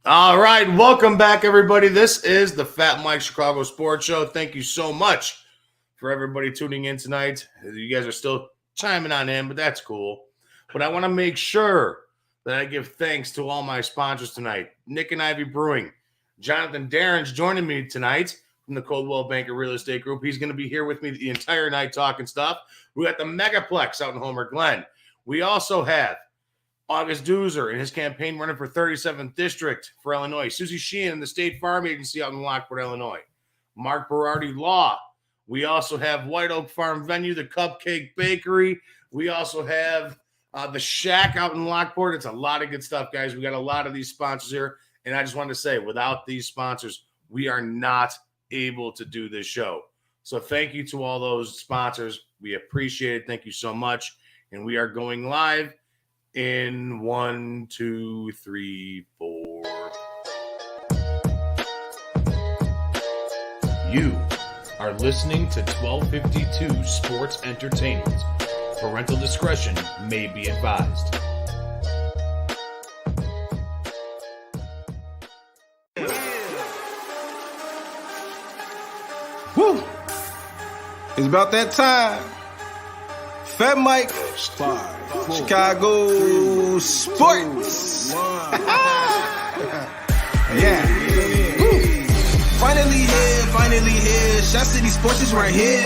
All right, welcome back, everybody. This is the FatMike Chicago Sports Show. Thank you so much for everybody tuning in tonight. You guys are still chiming on in, but that's cool. But I want to make sure that I give thanks to all my sponsors tonight. Nick and Ivy Brewing. Jonathan Darin's joining me tonight from the Coldwell Banker Real Estate Group. He's going to be here with me the entire night talking stuff. We got the Megaplex out in Homer Glen. We also have August Doozer in his campaign running for 37th District for Illinois. Susie Sheehan in the State Farm Agency out in Lockport, Illinois. Mark Berardi Law. We also have White Oak Farm Venue, the Cupcake Bakery. We also have the Shack out in Lockport. It's a lot of good stuff, guys. We got a lot of these sponsors here. And I just wanted to say, without these sponsors, we are not able to do this show. So thank you to all those sponsors. We appreciate it. Thank you so much. And we are going live in 1, 2, 3, 4. You are listening to 1252 Sports Entertainment. Parental discretion may be advised. Woo! It's about that time. FatMike, Chicago Sports. Yeah. Finally here. Shot City Sports is right here.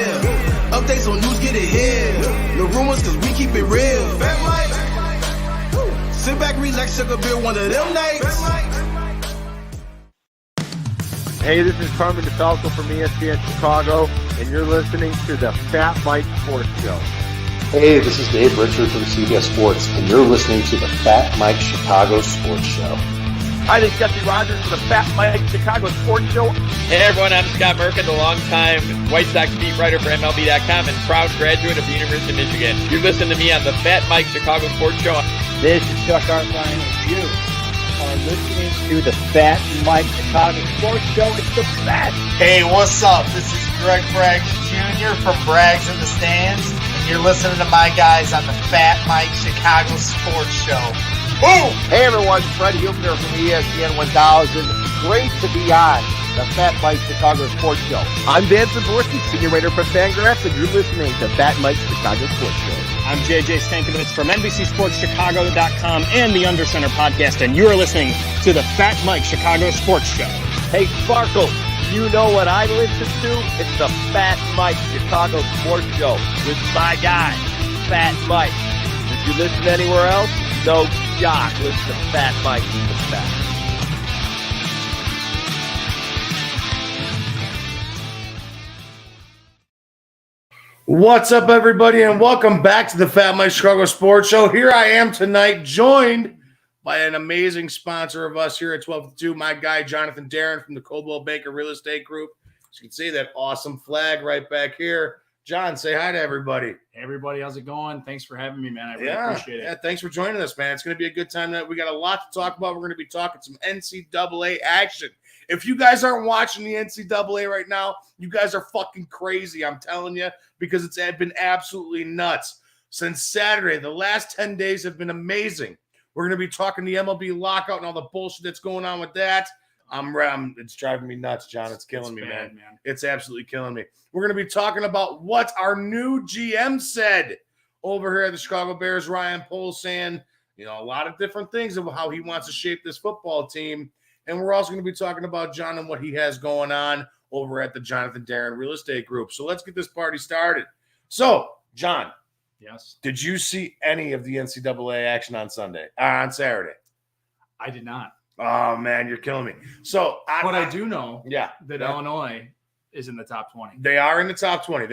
Updates on news, get it here. No rumors, cause we keep it real. FatMike. Sit back, relax, sugar beer, one of them nights. Hey, this is Carmen DeFalco from ESPN Chicago, and you're listening to the FatMike Sports Show. Hey, this is Dave Richard from CBS Sports, and you're listening to the FatMike Chicago Sports Show. Hi, this is Jesse Rogers for the FatMike Chicago Sports Show. Hey everyone, I'm Scott Merkin, the longtime White Sox beat writer for MLB.com and proud graduate of the University of Michigan. You're listening to me on the FatMike Chicago Sports Show. This is Chuck Arfine, and you are listening to the FatMike Chicago Sports Show. It's the best. Hey, what's up? This is Greg Braggs Jr. from Braggs in the Stands, and you're listening to my guys on the FatMike Chicago Sports Show. Boom! Hey everyone, Freddie Huebner from ESPN 1000. Great to be on the FatMike Chicago Sports Show. I'm Dan Zaborski, senior writer for Fangraphs, and you're listening to FatMike Chicago Sports Show. I'm JJ Stankovitz from NBCSportsChicago.com and the Undercenter podcast, and you're listening to the FatMike Chicago Sports Show. Hey Sparkle, you know what I listen to? It's the FatMike Chicago Sports Show with my guy, Fat Mike. If you listen anywhere else, no shock. Listen to Fat Mike. He's the best. What's up, everybody, and welcome back to the FatMike Chicago Sports Show. Here I am tonight, joined by an amazing sponsor of us here at 12-2, my guy, Jonathan Darin from the Coldwell Banker Real Estate Group. As you can see, that awesome flag right back here. John, say hi to everybody. Hey, everybody. How's it going? Thanks for having me, man. I really appreciate it. Yeah, thanks for joining us, man. It's going to be a good time. We got a lot to talk about. We're going to be talking some NCAA action. If you guys aren't watching the NCAA right now, you guys are fucking crazy, I'm telling you, because it's been absolutely nuts. Since Saturday, the last 10 days have been amazing. We're going to be talking the MLB lockout and all the bullshit that's going on with that. It's driving me nuts, John. It's killing me, bad, man. It's absolutely killing me. We're going to be talking about what our new GM said over here at the Chicago Bears. Ryan Poles saying, a lot of different things of how he wants to shape this football team. And we're also going to be talking about John and what he has going on over at the Jonathan Darin Real Estate Group. So let's get this party started. So, John. Yes. Did you see any of the NCAA action on Saturday? I did not. Oh, man, you're killing me. So, I do know that Yeah. Illinois is in the top 20. They are in the top 20.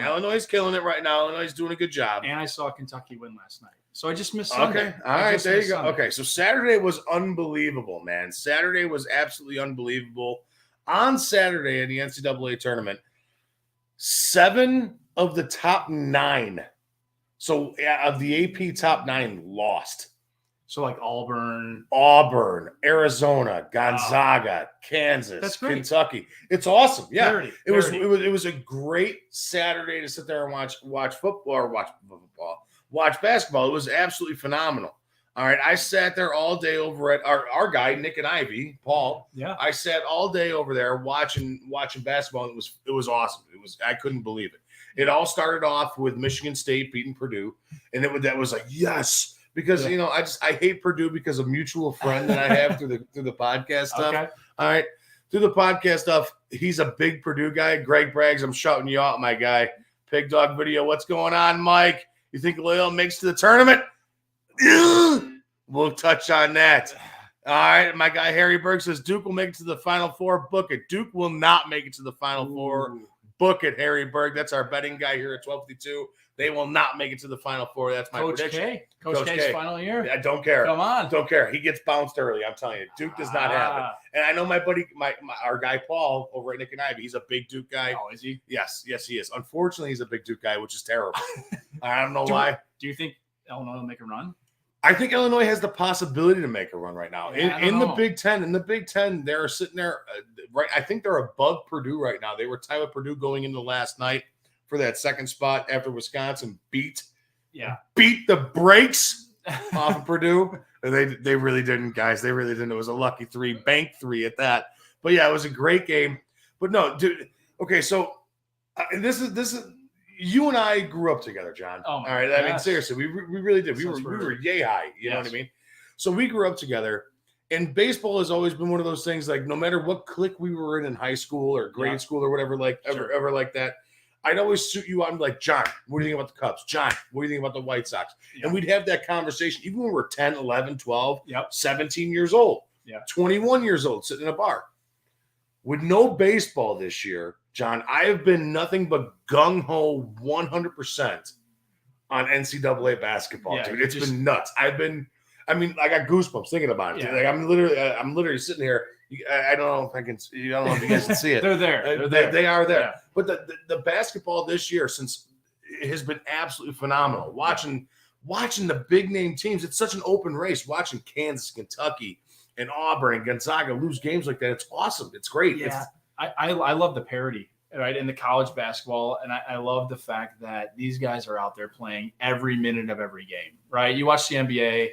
Illinois is killing it right now. Illinois is doing a good job. And I saw Kentucky win last night. So I just missed Sunday. Okay. All right. There you go. Okay. So Saturday was unbelievable, man. Saturday was absolutely unbelievable. On Saturday in the NCAA tournament, 7 of the top 9. So of the AP top 9 lost. So like Auburn, Arizona, Gonzaga, Kansas, That's great. Kentucky. It's awesome. Yeah. Parity. It was a great Saturday to sit there and watch football or watch basketball. It was absolutely phenomenal. All right, I sat there all day over at our guy Nick and Ivy, Paul. Yeah. I sat all day over there watching basketball. And it was awesome. I couldn't believe it. It all started off with Michigan State beating Purdue, and that was like yes, because I hate Purdue because of a mutual friend that I have through the podcast stuff. Okay. All right, through the podcast stuff, he's a big Purdue guy. Greg Braggs, I'm shouting you out, my guy. Pig Dog Video, what's going on, Mike? You think Loyola makes to the tournament? We'll touch on that. All right, my guy Harry Berg says Duke will make it to the Final Four. Book it. Duke will not make it to the Final Four. Book it, Harry Berg. That's our betting guy here at 1252. They will not make it to the Final Four. That's my prediction. Coach K's final year? I don't care. Come on. Don't care. He gets bounced early. I'm telling you. Duke does not have it. And I know my buddy, our guy Paul over at Nick and Ivy, he's a big Duke guy. Oh, is he? Yes, he is. Unfortunately, he's a big Duke guy, which is terrible. I don't know why. Do you think Illinois will make a run? I think Illinois has the possibility to make a run right now. In the Big Ten, they're sitting there. Right, I think they're above Purdue right now. They were tied with Purdue going into last night for that second spot after Wisconsin beat the brakes off of Purdue. They really didn't, guys. They really didn't. It was a lucky 3, bank 3 at that. But yeah, it was a great game. But no, dude. Okay, so this is. You and I grew up together, John. Oh, all right. I mean, seriously, we really did. We were yay high. You know what I mean? So we grew up together, and baseball has always been one of those things. Like no matter what clique we were in high school or grade school or whatever, ever like that, I'd always suit you out and be like, John, what do you think about the Cubs? John, what do you think about the White Sox? Yeah. And we'd have that conversation even when we were 10, 11, 12, 17 years old, 21 years old, sitting in a bar. With no baseball this year, John, I have been nothing but gung-ho 100% on NCAA basketball, dude. It's been nuts. I got goosebumps thinking about it. Like I'm literally sitting here. I don't know if I can. I don't know if you guys can see it. They're there. They are there. Yeah. But the basketball this year, since it has been absolutely phenomenal. Watching the big name teams, it's such an open race. Watching Kansas, Kentucky, and Auburn and Gonzaga lose games like that, it's awesome. It's great. Yeah. I love the parity, right, in the college basketball, and I love the fact that these guys are out there playing every minute of every game, right? You watch the NBA,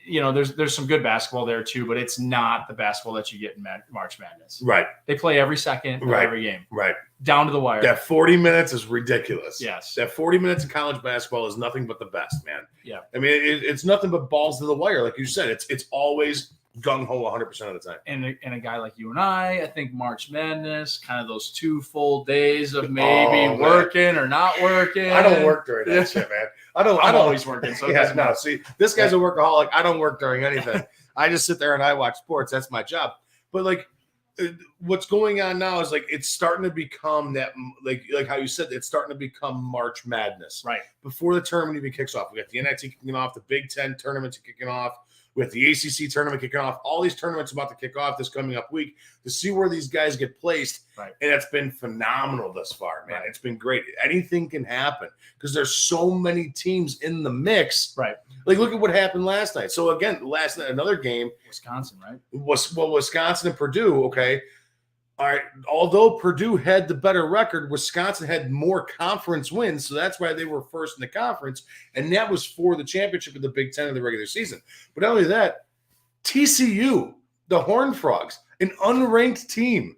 there's some good basketball there too, but it's not the basketball that you get in March Madness. Right. They play every second of every game. Right. Down to the wire. That 40 minutes is ridiculous. Yes. That 40 minutes in college basketball is nothing but the best, man. Yeah. I mean, it's nothing but balls to the wire. Like you said, it's always gung-ho 100% of the time. And a guy like you and I think March Madness, kind of those 2 full days of maybe working or not working. I don't work during that shit, man. I'm always working. So see, this guy's a workaholic. I don't work during anything. I just sit there and I watch sports. That's my job. But like what's going on now is like it's starting to become that like how you said, it's starting to become March Madness. Right. Before the tournament even kicks off. We got the NIT kicking off, the Big Ten tournament kicking off. With the ACC tournament kicking off, all these tournaments about to kick off this coming up week to see where these guys get placed. Right. And it's been phenomenal thus far, man. Right. It's been great. Anything can happen because there's so many teams in the mix. Right. Like, look at what happened last night. So, again, last night, another game. Wisconsin, right? Wisconsin and Purdue, okay. All right. Although Purdue had the better record, Wisconsin had more conference wins, so that's why they were first in the conference, and that was for the championship of the Big Ten of the regular season. But not only that, TCU, the Horned Frogs, an unranked team,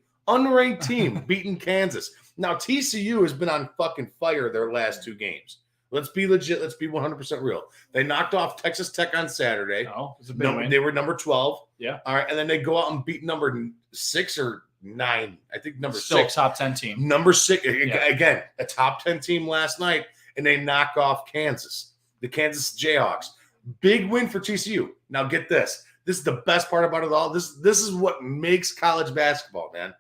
beating Kansas. Now TCU has been on fucking fire their last 2 games. Let's be legit. Let's be 100% real. They knocked off Texas Tech on Saturday. Oh, it's a big win. They were number 12. Yeah. All right, and then they go out and beat number 6 or 9. I think number Still 6. Top 10 team. Number 6. Again, a top 10 team last night, and they knock off Kansas, the Kansas Jayhawks. Big win for TCU. Now get this. This is the best part about it all. This is what makes college basketball, man.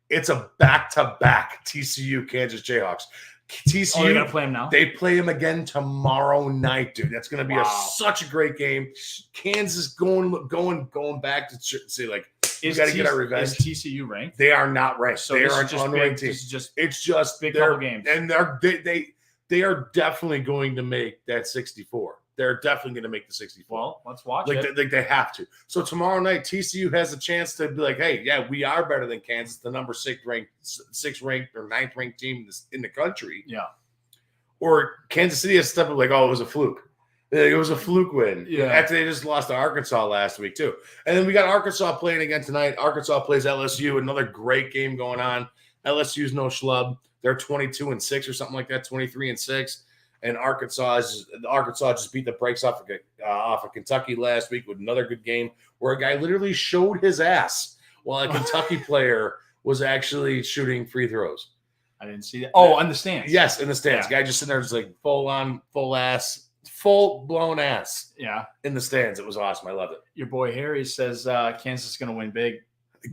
It's a back-to-back TCU Kansas Jayhawks. TCU, they're going to play them now? They play them again tomorrow night, dude. That's going to be such a great game. Kansas going back to say, like, we got to get our revenge. Is TCU ranked? They are not ranked. So they this are is just unranked big, team. It's just big couple games. And they are definitely going to make that 64. They're definitely going to make the 64. Well, let's watch it. They have to. So tomorrow night, TCU has a chance to be like, hey, yeah, we are better than Kansas, the number 6 ranked or 9th ranked team in the country. Yeah. Or Kansas City has stepped up like, oh, it was a fluke. It was a fluke win. Yeah. After they just lost to Arkansas last week, too. And then we got Arkansas playing again tonight. Arkansas plays LSU. Another great game going on. LSU's no schlub. They're 22-6 or something like that, 23-6. And Arkansas just beat the brakes off of Kentucky last week with another good game where a guy literally showed his ass while a Kentucky player was actually shooting free throws. I didn't see that. Oh, in the stands. Yes, in the stands. Yeah. Guy just sitting there just like full blown ass. Yeah. In the stands. It was awesome. I loved it. Your boy Harry says Kansas is going to win big.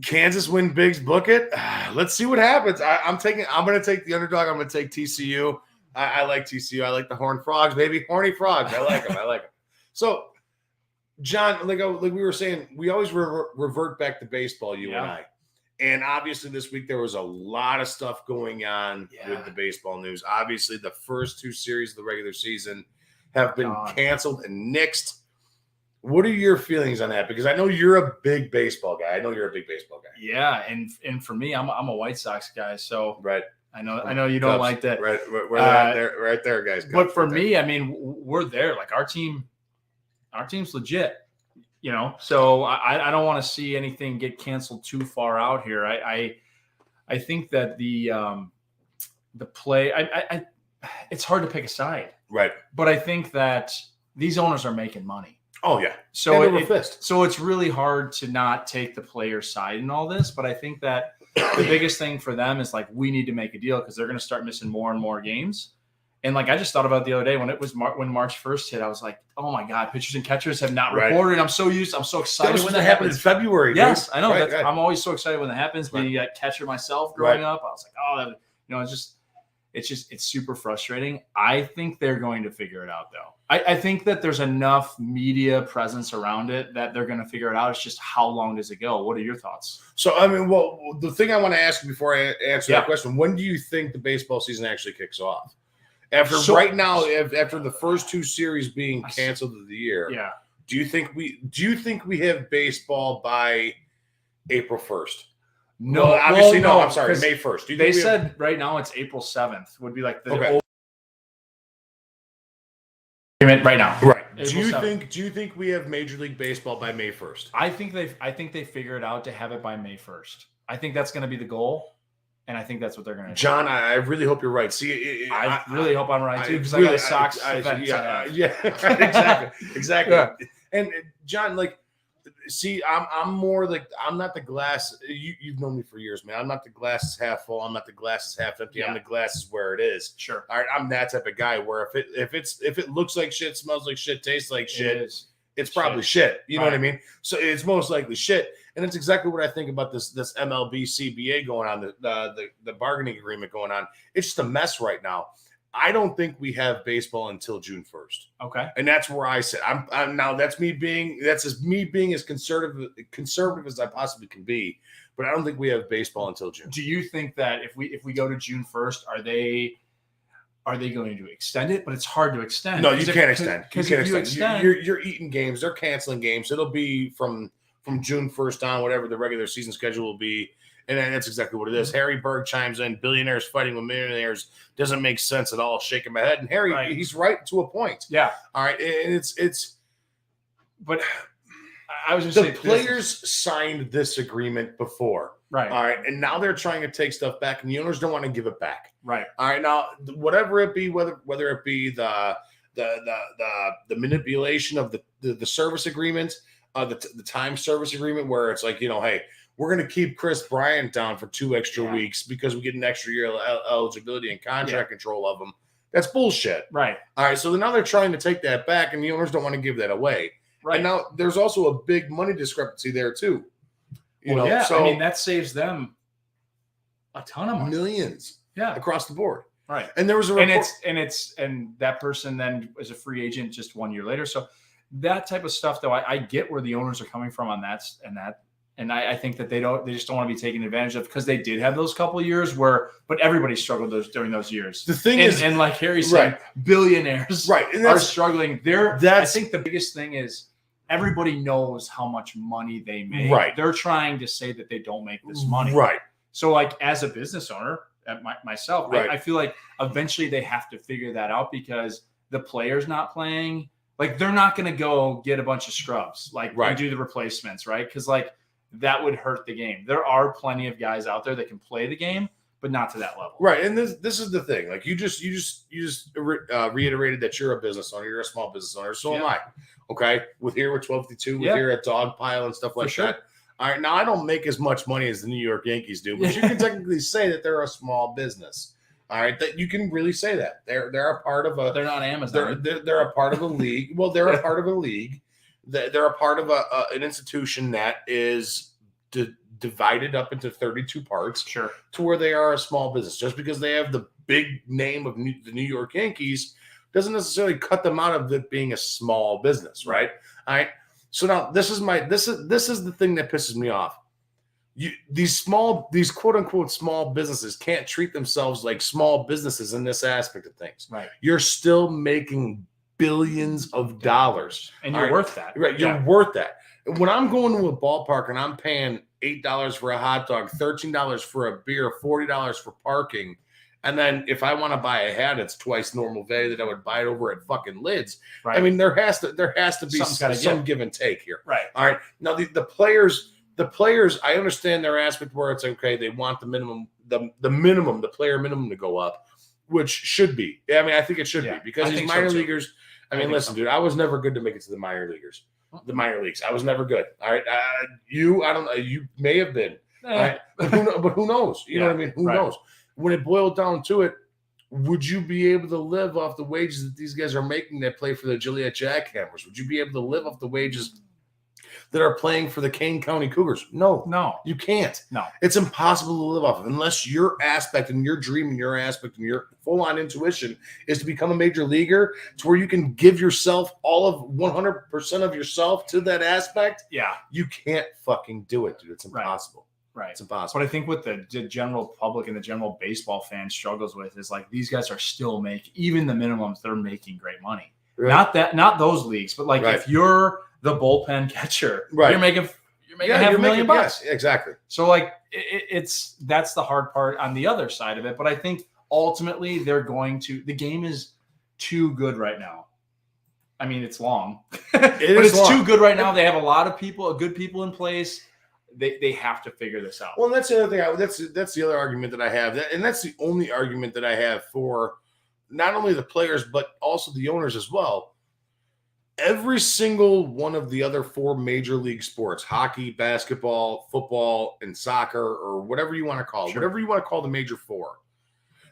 Kansas win bigs, book it. Let's see what happens. I'm going to take the underdog. I'm going to take TCU. I like TCU. I like the Horned Frogs, baby. Horny Frogs. I like them. So, John, like we were saying, we always revert back to baseball, you and I. And obviously this week there was a lot of stuff going on with the baseball news. Obviously the first 2 series of the regular season have been canceled and nixed. What are your feelings on that? Because I know you're a big baseball guy. Yeah, and for me, I'm a White Sox guy, so right. I know you don't like that. Right, right there, guys. But for me, I mean, we're there. Like our team's legit, you know. So I don't want to see anything get canceled too far out here. I think that the play. It's hard to pick a side, right? But I think that these owners are making money. Oh yeah. So it's really hard to not take the player's side in all this. But I think that the biggest thing for them is like, we need to make a deal because they're going to start missing more and more games. And like, I just thought about it the other day when it was when March 1st hit, I was like, oh my God, pitchers and catchers have not reported. I'm so excited when that happens in February. Yes, dude. I know. Right. I'm always so excited when that happens. Being a catcher myself growing up, I was like, oh, it's super frustrating. I think they're going to figure it out though. I think that there's enough media presence around it that they're going to figure it out. It's just how long does it go? What are your thoughts? So, I mean, the thing I want to ask you before I answer that question, when do you think the baseball season actually kicks off? After the first 2 series being canceled of the year, do you think we have baseball by April 1st? No, obviously no. I'm sorry, May 1st. They said right now it's April 7th would be like the old agreement right now. Right. April Do you think we have Major League Baseball by May 1st? I think they figure it out to have it by May 1st. I think that's going to be the goal, and I think that's what they're going to do. John, I really hope you're right. See, I really hope I'm right too because I got a Sox fan. Exactly. Yeah. And John, like, see, I'm more like, I'm not the glass. You've known me for years, man. I'm not the glass is half full. I'm not the glass is half empty. I'm the glass is where it is. Sure. All right. I'm that type of guy where if it looks like shit, smells like shit, tastes like shit, it's probably shit. You know what I mean? So it's most likely shit. And it's exactly what I think about this MLB CBA going on, the bargaining agreement going on. It's just a mess right now. I don't think we have baseball until June 1st. Okay. And that's where I sit. I'm now that's me being as conservative as I possibly can be, but I don't think we have baseball until June. Do you think that if we go to June 1st, are they going to extend it? But it's hard to extend. No, you can't extend. Because if you extend, you're eating games. They're canceling games. It'll be from June 1st on, whatever the regular season schedule will be. And that's exactly what it is. Harry Berg chimes in, billionaires fighting with millionaires doesn't make sense at all. Shaking my head. And Harry, he's right to a point. Yeah. All right. And it's but I was just saying, the players signed this agreement before. Right. All right. And now they're trying to take stuff back, and the owners don't want to give it back. Right. All right. Now, whatever it be, whether it be the manipulation of the service agreement, the time service agreement, where it's like, hey, we're going to keep Chris Bryant down for 2 extra weeks because we get an extra year eligibility and contract control of him. That's bullshit. Right. All right. So now they're trying to take that back, and the owners don't want to give that away. Right. And now there's also a big money discrepancy there too. So I mean, that saves them a ton of money. Millions. Yeah. Across the board. Right. And there was a report. And that person then is a free agent just 1 year later. So that type of stuff, though, I get where the owners are coming from on that. And I think that they just don't want to be taken advantage of because they did have those couple of years but everybody struggled during those years. The thing is, and like Harry said, billionaires are struggling. I think the biggest thing is everybody knows how much money they make. Right. They're trying to say that they don't make this money. Right. So like as a business owner, myself, I feel like eventually they have to figure that out because the player's not playing. Like they're not going to go get a bunch of scrubs, like Right. and do the replacements, right? Because like that would hurt the game. There are plenty of guys out there that can play the game, but not to that level. Right. And this is the thing. Like you just reiterated that you're a business owner. You're a small business owner. So am I. Okay. We're 1252. We're here at Dogpile and stuff like that. All right. Now I don't make as much money as the New York Yankees do, but you can technically say that they're a small business. All right. That you can really say that. They're a part of a. They're not Amazon. They're a part of a league. Well, they're a part of a league. They're a part of an institution that is divided up into 32 parts. Sure. To where they are a small business. Just because they have the big name of the New York Yankees doesn't necessarily cut them out of it being a small business, right? All right. So now this is the thing that pisses me off. These quote unquote small businesses can't treat themselves like small businesses in this aspect of things. Right. You're still making billions of dollars. And you're worth that. Right. You're worth that. When I'm going to a ballpark and I'm paying $8 for a hot dog, $13 for a beer, $40 for parking, and then if I want to buy a hat, it's twice normal value that I would buy it over at fucking Lids. Right. I mean, there has to be some give and take here. Right. All right. Now the players, I understand their aspect where it's okay. They want the minimum, the player minimum to go up, which should be. I mean, I think it should be because these minor leaguers. I mean, listen, dude, I was never good to make it to the minor leaguers. The minor leagues. I was never good. All right. I don't know. You may have been. All right. But who knows? You know what I mean? Who knows? When it boiled down to it, would you be able to live off the wages that these guys are making that play for the Joliet Jackhammers? Would you be able to live off the wages that are playing for the Kane County Cougars? No, you can't. No, it's impossible to live off of unless your aspect and your dream and your aspect and your full-on intuition is to become a major leaguer to where you can give yourself all of 100% of yourself to that aspect. Yeah, you can't fucking do it, dude. It's impossible. Right. It's impossible. But I think what the general public and the general baseball fan struggles with is like these guys are still making even the minimums. They're making great money. Right. Not those leagues, but like if you're the bullpen catcher, you're making half a million bucks. Yes, exactly. So like that's the hard part on the other side of it. But I think ultimately the game is too good right now. I mean, it's long, but it's too good right now. They have a lot of good people in place. They have to figure this out. Well, and that's the other thing. That's the other argument that I have, and that's the only argument that I have for not only the players but also the owners as well. Every single one of the other four major league sports, hockey, basketball, football, and soccer, or whatever you want to call it, whatever you want to call the major four,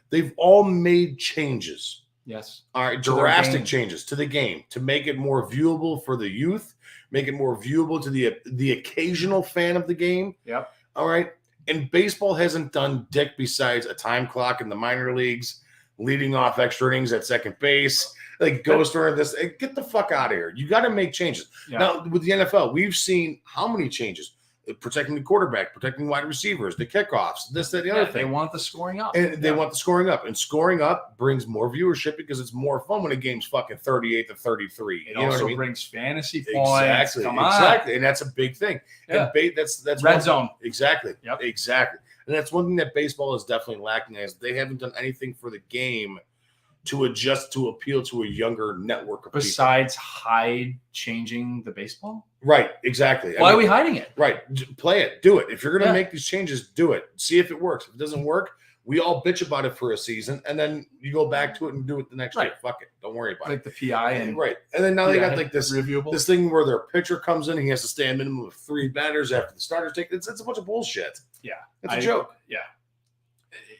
they've all made changes. Yes. All right, drastic changes to the game to make it more viewable for the youth, make it more viewable to the occasional fan of the game. Yep. All right. And baseball hasn't done dick besides a time clock in the minor leagues, leading off extra innings at second base, like ghost runner. Get the fuck out of here. You got to make changes. Yeah. Now with the NFL, we've seen how many changes. Protecting the quarterback, protecting wide receivers, the kickoffs, this, that, the other thing. They want the scoring up. And they want the scoring up. And scoring up brings more viewership because it's more fun when a game's fucking 38-33. It also brings fantasy points. Come on. Exactly. And that's a big thing. Yeah. And that's red zone. Exactly. Yep. Exactly. And that's one thing that baseball is definitely lacking is they haven't done anything for the game to adjust to appeal to a younger network of besides changing the baseball. Right, exactly. Why are we hiding it? Right, play it, do it. If you're going to make these changes, do it. See if it works. If it doesn't work, we all bitch about it for a season, and then you go back to it and do it the next year. Fuck it, don't worry about it. Like the PI and and then now they got like this thing where their pitcher comes in, and he has to stay a minimum of 3 batters after the starters take. It's a bunch of bullshit. Yeah, it's a joke. Yeah,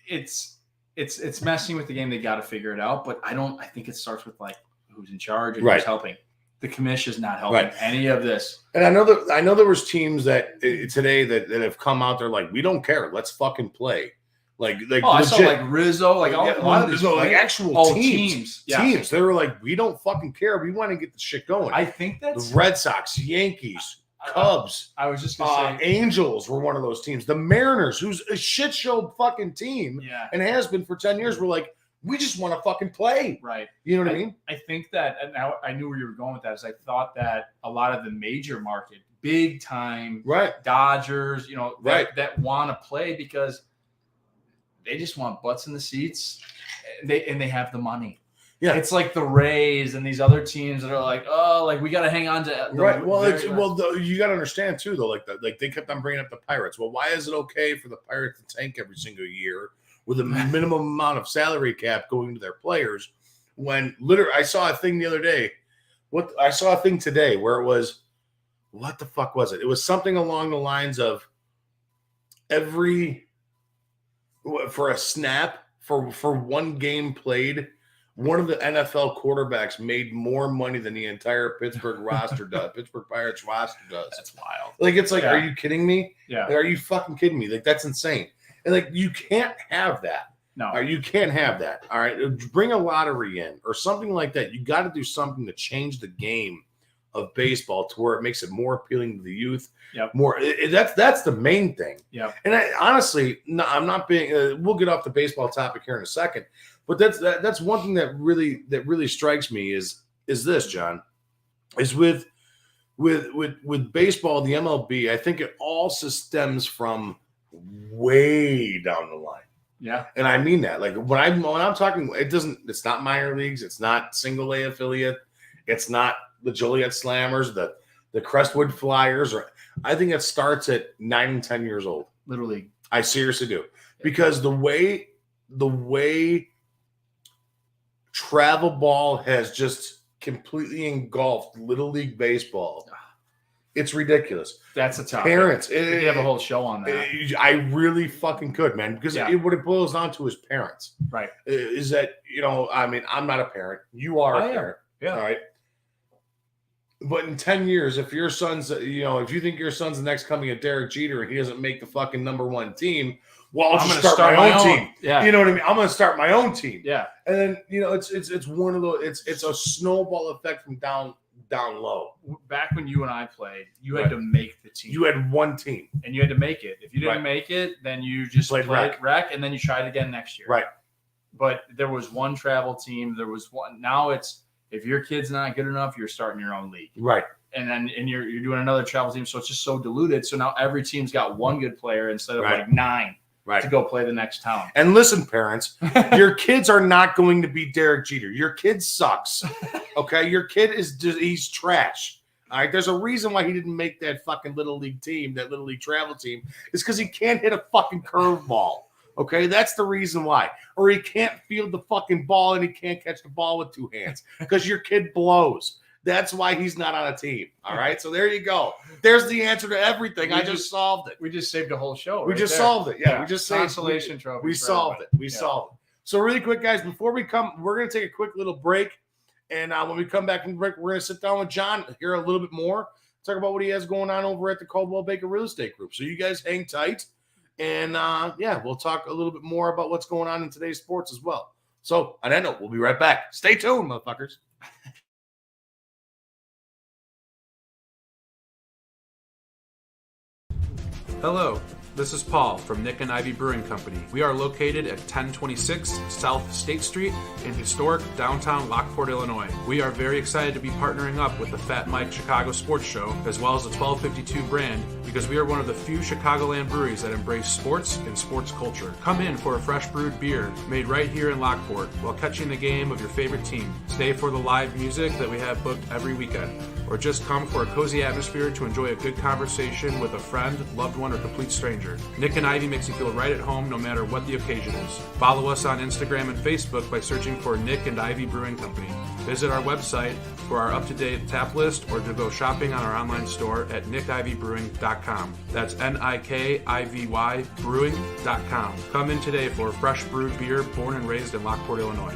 it's messing with the game. They got to figure it out, but I think it starts with like who's in charge and who's helping. The commission is not helping any of this. And I know there was teams that today that have come out there like, we don't care. Let's fucking play. Like I saw like Rizzo, like a lot of these like actual teams. Yeah. Teams. They were like, we don't fucking care. We want to get the shit going. I think that's the Red Sox, Yankees, Cubs. I was just gonna say Angels were one of those teams. The Mariners, who's a shit show fucking team, and has been for 10 years, were like, we just want to fucking play. Right. You know what I mean? I think that, and I knew where you were going with that, is I thought that a lot of the major market, big time, Dodgers, that want to play because they just want butts in the seats. They have the money. Yeah. It's like the Rays and these other teams that are like, oh, like we got to hang on to. Right. Well, you got to understand too, though. Like they kept on bringing up the Pirates. Well, why is it okay for the Pirates to tank every single year with a minimum amount of salary cap going to their players? When literally, I saw a thing the other day. I saw a thing today where it was, what the fuck was it? It was something along the lines of for a snap for one game played. One of the NFL quarterbacks made more money than the entire Pittsburgh roster does. Pittsburgh Pirates roster does. That's wild. Like, it's like, are you kidding me? Yeah. Like, are you fucking kidding me? Like, that's insane. And like, you can't have that. No. You can't have that. All right. Bring a lottery in or something like that. You got to do something to change the game of baseball to where it makes it more appealing to the youth. Yep. That's the main thing. Yeah. And honestly, no, I'm not being. We'll get off the baseball topic here in a second. But that's one thing that really strikes me is this, John, is with baseball, the MLB. I think it also stems from way down the line. Yeah, and I mean that. Like when I'm talking, it's not minor leagues, it's not single A affiliate, it's not the Joliet Slammers, the Crestwood Flyers, or I think it starts at 9 and 10 years old. Little League. I seriously do, because the way travel ball has just completely engulfed Little League baseball. It's ridiculous. That's a topic. Parents. We could have a whole show on that. I really fucking could, man, because what it boils down to is parents. Right. Is that, I mean, I'm not a parent. You are a parent. Yeah. All right. But in 10 years, if your son's, if you think your son's the next coming of Derek Jeter and he doesn't make the fucking number one team, well, I'm going to start my own team. Yeah. You know what I mean? I'm going to start my own team. Yeah. And then, it's one of those, it's a snowball effect from down low. Back when you and I played, you had to make the team. You had one team. And you had to make it. If you didn't make it, then you just played rec, and then you tried again next year. Right. But there was one travel team. There was one. Now it's, if your kid's not good enough, you're starting your own league. Right. And you're doing another travel team. So it's just so diluted. So now every team's got one good player instead of like 9 to go play the next town. And listen, parents, your kids are not going to be Derek Jeter. Your kid sucks. Okay? Your kid he's trash. All right? There's a reason why he didn't make that fucking Little League team, that Little League travel team. It's because he can't hit a fucking curveball. Okay? That's the reason why. Or he can't field the fucking ball and he can't catch the ball with 2 hands because your kid blows. That's why he's not on a team. All right. So there you go. There's the answer to everything. I just solved it. We just saved a whole show. We just solved it. Yeah. We just saved consolation trophy. We solved it. We solved it. So really quick, guys, before we come, we're going to take a quick little break. And when we come back from the break, we're going to sit down with John, hear a little bit more, talk about what he has going on over at the Coldwell Banker Real Estate Group. So you guys hang tight. And we'll talk a little bit more about what's going on in today's sports as well. So on that note, we'll be right back. Stay tuned, motherfuckers. Hello, this is Paul from Nick and Ivy Brewing Company. We are located at 1026 South State Street in historic downtown Lockport, Illinois. We are very excited to be partnering up with the Fat Mike Chicago Sports Show as well as the 1252 brand because we are one of the few Chicagoland breweries that embrace sports and sports culture. Come in for a fresh brewed beer made right here in Lockport while catching the game of your favorite team. Stay for the live music that we have booked every weekend. Or just come for a cozy atmosphere to enjoy a good conversation with a friend, loved one, or complete stranger. Nick and Ivy makes you feel right at home no matter what the occasion is. Follow us on Instagram and Facebook by searching for Nick and Ivy Brewing Company. Visit our website for our up-to-date tap list or to go shopping on our online store at nickivybrewing.com. That's NIKIVY brewing.com. Come in today for a fresh brewed beer born and raised in Lockport, Illinois.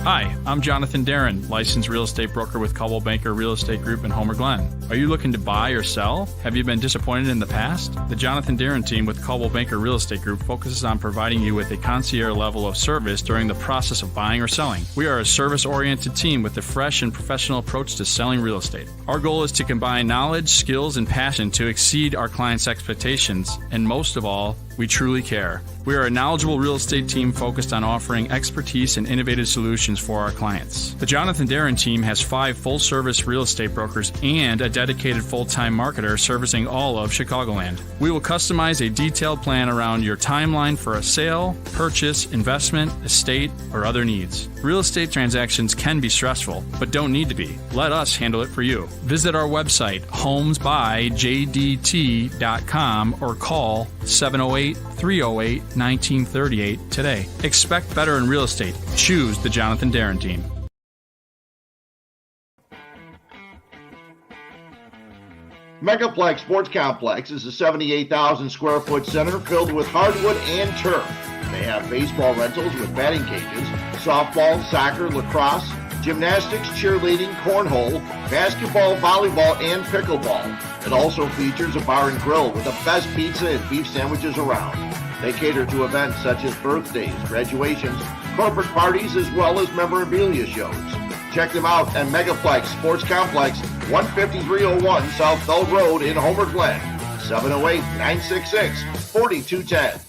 Hi, I'm Jonathan Darin, licensed real estate broker with Coldwell Banker Real Estate Group in Homer Glen. Are you looking to buy or sell? Have you been disappointed in the past? The Jonathan Darin team with Coldwell Banker Real Estate Group focuses on providing you with a concierge level of service during the process of buying or selling. We are a service-oriented team with a fresh and professional approach to selling real estate. Our goal is to combine knowledge, skills, and passion to exceed our clients' expectations, and most of all, We truly care. We are a knowledgeable real estate team focused on offering expertise and innovative solutions for our clients. The Jonathan Darin team has 5 full-service real estate brokers and a dedicated full-time marketer servicing all of Chicagoland. We will customize a detailed plan around your timeline for a sale, purchase, investment, estate, or other needs. Real estate transactions can be stressful, but don't need to be. Let us handle it for you. Visit our website, homesbyjdt.com, or call 708-308-1938 today. Expect better in real estate. Choose the Jonathan Darin team. Megaplex Sports Complex is a 78,000 square foot center filled with hardwood and turf. They have baseball rentals with batting cages, softball, soccer, lacrosse, gymnastics, cheerleading, cornhole, basketball, volleyball, and pickleball. It also features a bar and grill with the best pizza and beef sandwiches around. They cater to events such as birthdays, graduations, corporate parties, as well as memorabilia shows. Check them out at Megaplex Sports Complex, 15301 South Bell Road in Homer Glen, 708-966-4210.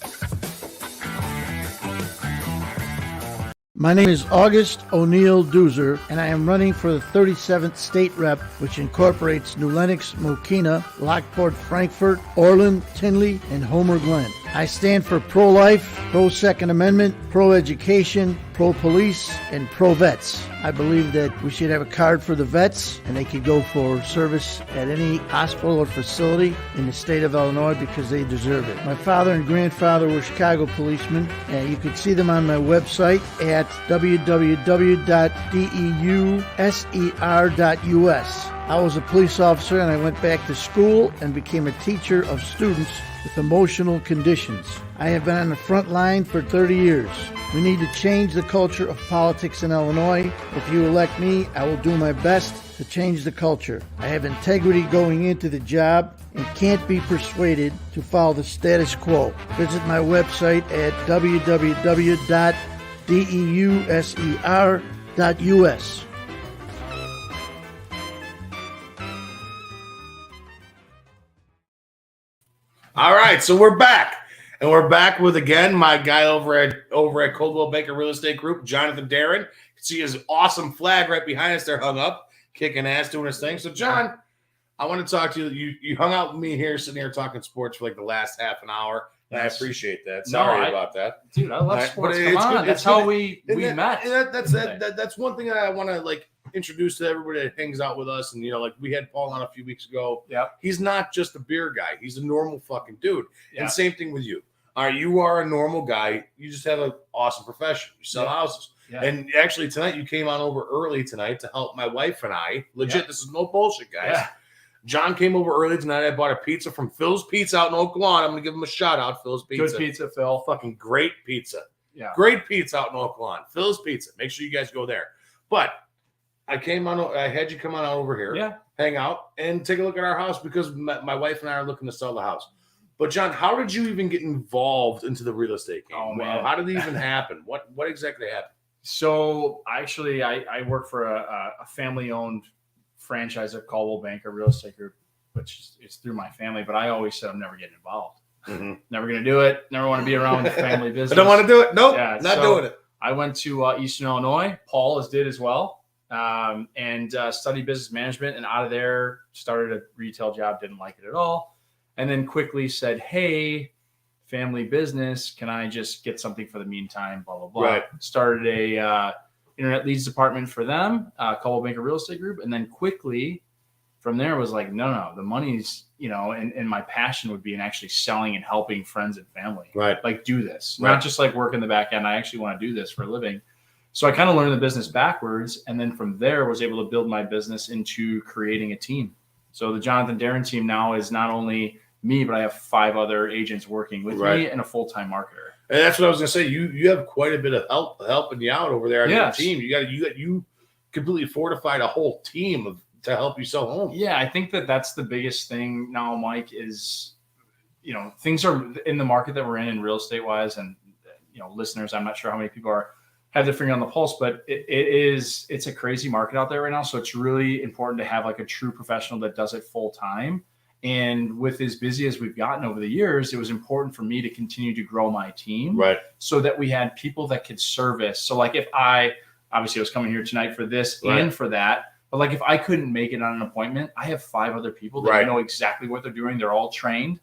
My name is August O'Neill Doozer, and I am running for the 37th State Rep, which incorporates New Lenox, Mokina, Lockport, Frankfort, Orland, Tinley, and Homer Glen. I stand for pro-life, pro-Second Amendment, pro-education, pro-police, and pro-vets. I believe that we should have a card for the vets, and they could go for service at any hospital or facility in the state of Illinois because they deserve it. My father and grandfather were Chicago policemen, and you can see them on my website at www.deuser.us. I was a police officer, and I went back to school and became a teacher of students with emotional conditions. I have been on the front line for 30 years. We need to change the culture of politics in Illinois. If you elect me, I will do my best to change the culture. I have integrity going into the job and can't be persuaded to follow the status quo. Visit my website at www.deuser.us. All right, so we're back. And we're back with, again, my guy over at Coldwell Banker Real Estate Group, Jonathan Darin. You can see his awesome flag right behind us there hung up, kicking ass, doing his thing. So, John, I want to talk to you. You hung out with me here, sitting here talking sports for like the last half an hour. And I appreciate that. Sorry about that. Dude, I love sports. Come on. That's how we met. That's one thing that I want to, like, introduce to everybody that hangs out with us. And, you know, like we had Paul on a few weeks ago. Yeah. He's not just a beer guy. He's a normal fucking dude. Yeah. And same thing with you. All right, you are a normal guy. You just have an awesome profession. You sell houses. Yeah. And actually tonight you came on over early tonight to help my wife and I. Legit, this is no bullshit, guys. Yeah. John came over early tonight. I bought a pizza from Phil's Pizza out in Oak Lawn. I'm going to give him a shout out, Phil's Pizza. Good pizza, Phil. Fucking great pizza. Yeah. Great pizza out in Oak Lawn. Phil's Pizza. Make sure you guys go there. But I had you come on over here, hang out, and take a look at our house because my wife and I are looking to sell the house. But, John, how did you even get involved into the real estate game? Oh, man. How did it even happen? What exactly happened? So, actually, I work for a family-owned franchise at Coldwell Banker Real Estate Group, which is through my family. But I always said I'm never getting involved. Mm-hmm. Never going to do it. Never want to be around the family business. I don't want to do it. Nope, not doing it. I went to Eastern Illinois. Paul did as well. And studied business management. And out of there, started a retail job. Didn't like it at all. And then quickly said, hey, family business, can I just get something for the meantime, blah, blah, blah. Right. Started a internet leads department for them, Coldwell Banker Real Estate Group. And then quickly from there was like, no, the money's, and my passion would be in actually selling and helping friends and family. Right. Like do this, right. Not just like work in the back end. I actually want to do this for a living. So I kind of learned the business backwards. And then from there was able to build my business into creating a team. So the Jonathan Darin team now is not only me, but I have 5 other agents working with me and a full-time marketer. And that's what I was going to say. You have quite a bit of help helping you out over there on your team. You completely fortified a whole team to help you sell homes. Yeah, I think that's the biggest thing now, Mike, is, things are in the market that we're in real estate wise. And, listeners, I'm not sure how many people have their finger on the pulse, but it's a crazy market out there right now. So it's really important to have like a true professional that does it full time And with as busy as we've gotten over the years, it was important for me to continue to grow my team. Right. So that we had people that could service. So like if obviously I was coming here tonight for this and for that, but like if I couldn't make it on an appointment, I have 5 other people that know exactly what they're doing. They're all trained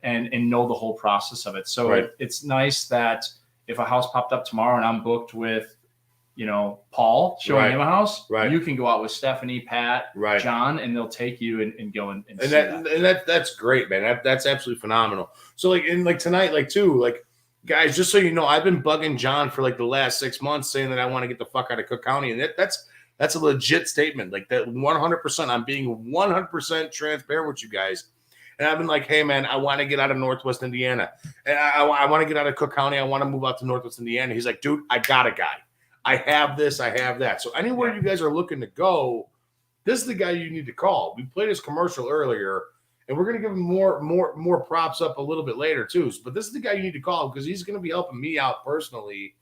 and know the whole process of it. So it's nice that if a house popped up tomorrow and I'm booked with, Paul showing him a house, you can go out with Stephanie, Pat, John, and they'll take you and go and see that. That's great, man. That's absolutely phenomenal. So like tonight, too, guys, just so you know, I've been bugging John for the last 6 months saying that I want to get the fuck out of Cook County. And that's a legit statement. That 100%, I'm being 100% transparent with you guys. And I've been like, hey, man, I want to get out of Northwest Indiana. And I want to get out of Cook County. I want to move out to Northwest Indiana. He's like, dude, I got a guy. I have this, I have that. So anywhere you guys are looking to go, this is the guy you need to call. We played his commercial earlier, and we're going to give him more props up a little bit later too. But this is the guy you need to call because he's going to be helping me out personally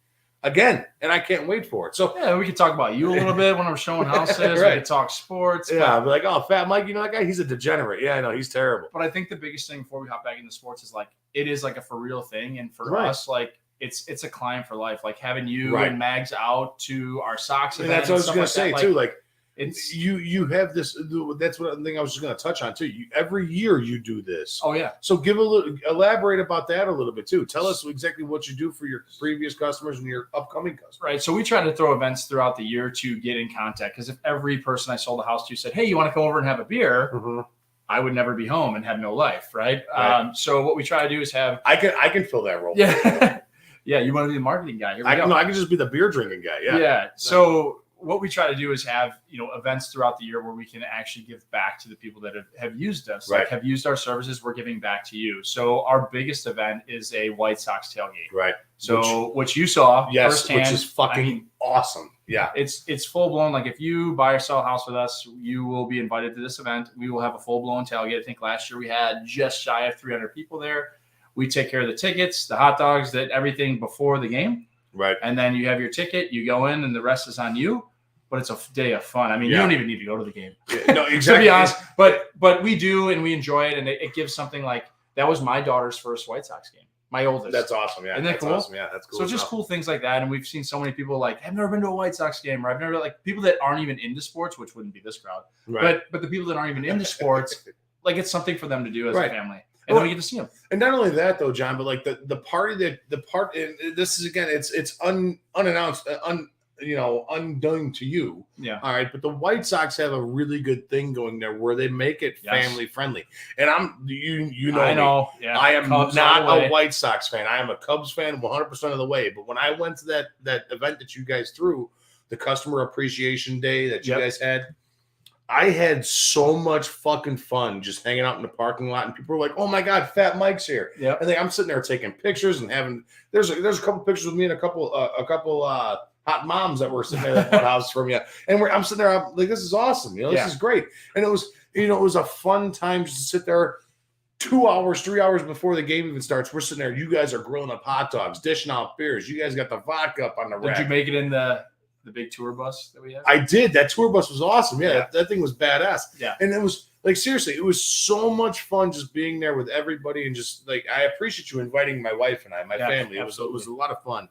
again, and I can't wait for it. So we could talk about you a little bit when I'm showing houses. We could talk sports. Yeah, be like, oh, Fat Mike, that guy? He's a degenerate. Yeah, I know, he's terrible. But I think the biggest thing before we hop back into sports is it is a for real thing, and for us, it's a client for life. Like having you and Mags out to our Sox event. And that's what I was going to say too. It's you have this. That's one thing I was just going to touch on too. Every year you do this. Oh yeah. So elaborate about that a little bit too. Tell us exactly what you do for your previous customers and your upcoming customers. Right. So we try to throw events throughout the year to get in contact. Because if every person I sold a house to said, "Hey, you want to come over and have a beer?" Mm-hmm. I would never be home and have no life. Right. So what we try to do is have. I can fill that role. Yeah. Yeah, you want to be the marketing guy. Here we go. No, I can just be the beer drinking guy. Yeah. Yeah. So what we try to do is have events throughout the year where we can actually give back to the people that have used us, have used our services. We're giving back to you. So our biggest event is a White Sox tailgate. Right. So which you saw firsthand, which is fucking awesome. Yeah. It's full blown. If you buy or sell a house with us, you will be invited to this event. We will have a full blown tailgate. I think last year we had just shy of 300 people there. We take care of the tickets, the hot dogs, everything before the game. Right. And then you have your ticket, you go in, and the rest is on you. But it's a day of fun. I mean, you don't even need to go to the game. No, exactly. To be honest, but we do, and we enjoy it, and it gives something that was my daughter's first White Sox game. My oldest. That's awesome. Yeah. Isn't that cool? Awesome. Yeah, that's cool. So just cool things like that. And we've seen so many people I've never been to a White Sox game, or I've never people that aren't even into sports, which wouldn't be this crowd. Right. But the people that aren't even into sports, it's something for them to do as a family. And then we get to see them. And not only that, though, John, but the party and this is again, it's unannounced, undone to you. Yeah. All right. But the White Sox have a really good thing going there where they make it family friendly. And I know. Yeah. I am not a White Sox fan. I am a Cubs fan 100% of the way. But when I went to that event that you guys threw, the customer appreciation day that you guys had, I had so much fucking fun just hanging out in the parking lot, and people were like, "Oh my God, Fat Mike's here!" Yeah, and I'm sitting there taking pictures and having. There's a couple pictures with me and a couple hot moms that were sitting there at the house from you, and I'm sitting there I'm like, "This is awesome! This is great." And it was a fun time just to sit there. 2 hours, 3 hours before the game even starts, we're sitting there. You guys are grilling up hot dogs, dishing out beers. You guys got the vodka up on the rack. Did you make it in the big tour bus that we have? I did. That tour bus was awesome. Yeah. That thing was badass. Yeah. And it was seriously, it was so much fun just being there with everybody and just I appreciate you inviting my wife and my family. It was a lot of fun.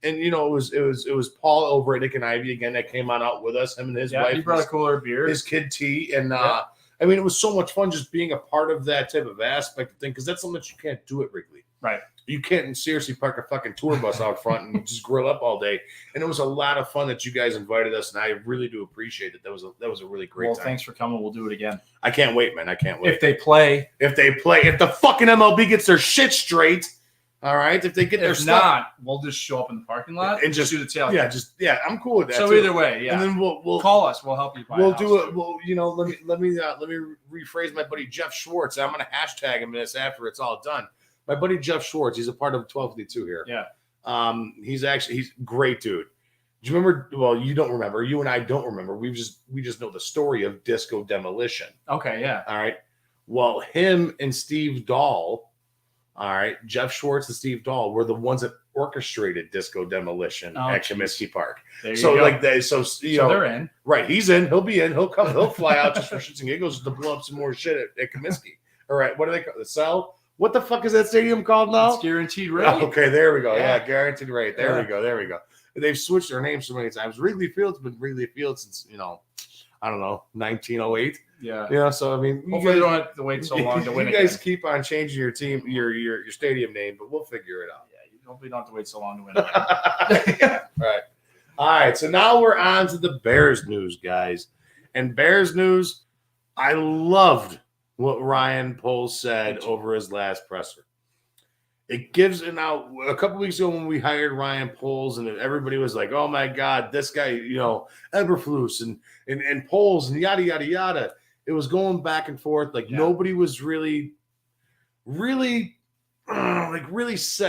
And it was Paul over at Nick and Ivy again that came on out with us. Him and his wife. He brought a cooler beer. His kid T. And I mean, it was so much fun just being a part of that type of aspect of thing because that's something that you can't do at Wrigley. Right. You can't seriously park a fucking tour bus out front and just grill up all day. And it was a lot of fun that you guys invited us, and I really do appreciate it. That was a really great time. Well, thanks for coming. We'll do it again. I can't wait, man. I can't wait. If they play. If the fucking MLB gets their shit straight, all right? If they get their stuff. If not, we'll just show up in the parking lot and just do the tailgate. Yeah, I'm cool with that. So too. Either way, yeah. And then we'll call us. We'll help you. We'll do it. Well, let me rephrase my buddy Jeff Schwartz. I'm gonna hashtag him this after it's all done. My buddy Jeff Schwartz, he's a part of 1252 here. Yeah. He's a great dude. Do you remember? Well, you don't remember. You and I don't remember. We just know the story of Disco Demolition. Okay, yeah. All right. Well, him and Steve Dahl, all right, Jeff Schwartz and Steve Dahl were the ones that orchestrated Disco Demolition at Comiskey Park. So they're in. Right. He's in. He'll be in. He'll come. He'll fly out just for shits and giggles to blow up some more shit at Comiskey. All right, what do they call the Cell? What the fuck is that stadium called now? It's Guaranteed Rate. Okay, there we go. Yeah. Yeah, Guaranteed Rate. There we go. They've switched their name so many times. Wrigley Field's been Wrigley Field since, I don't know, 1908. Yeah. So I mean, hopefully they don't have to wait so long to win. You guys keep on changing your team, your stadium name, but we'll figure it out. Yeah, hopefully you don't have to wait so long to win again. All right. So now we're on to the Bears news, guys. And Bears news, I loved what Ryan Poles said over his last presser. It gives it now a couple weeks ago when we hired Ryan Poles, and everybody was like, "Oh my God, this guy, Eberflus and Poles and yada yada yada." It was going back and forth. Like nobody was really set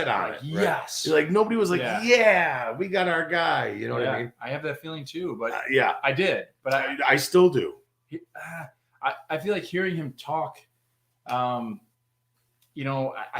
on it. Right? Yes. Like nobody was like, yeah, we got our guy. You know what I mean? I have that feeling too, but I did, but I still do. I feel like hearing him talk, I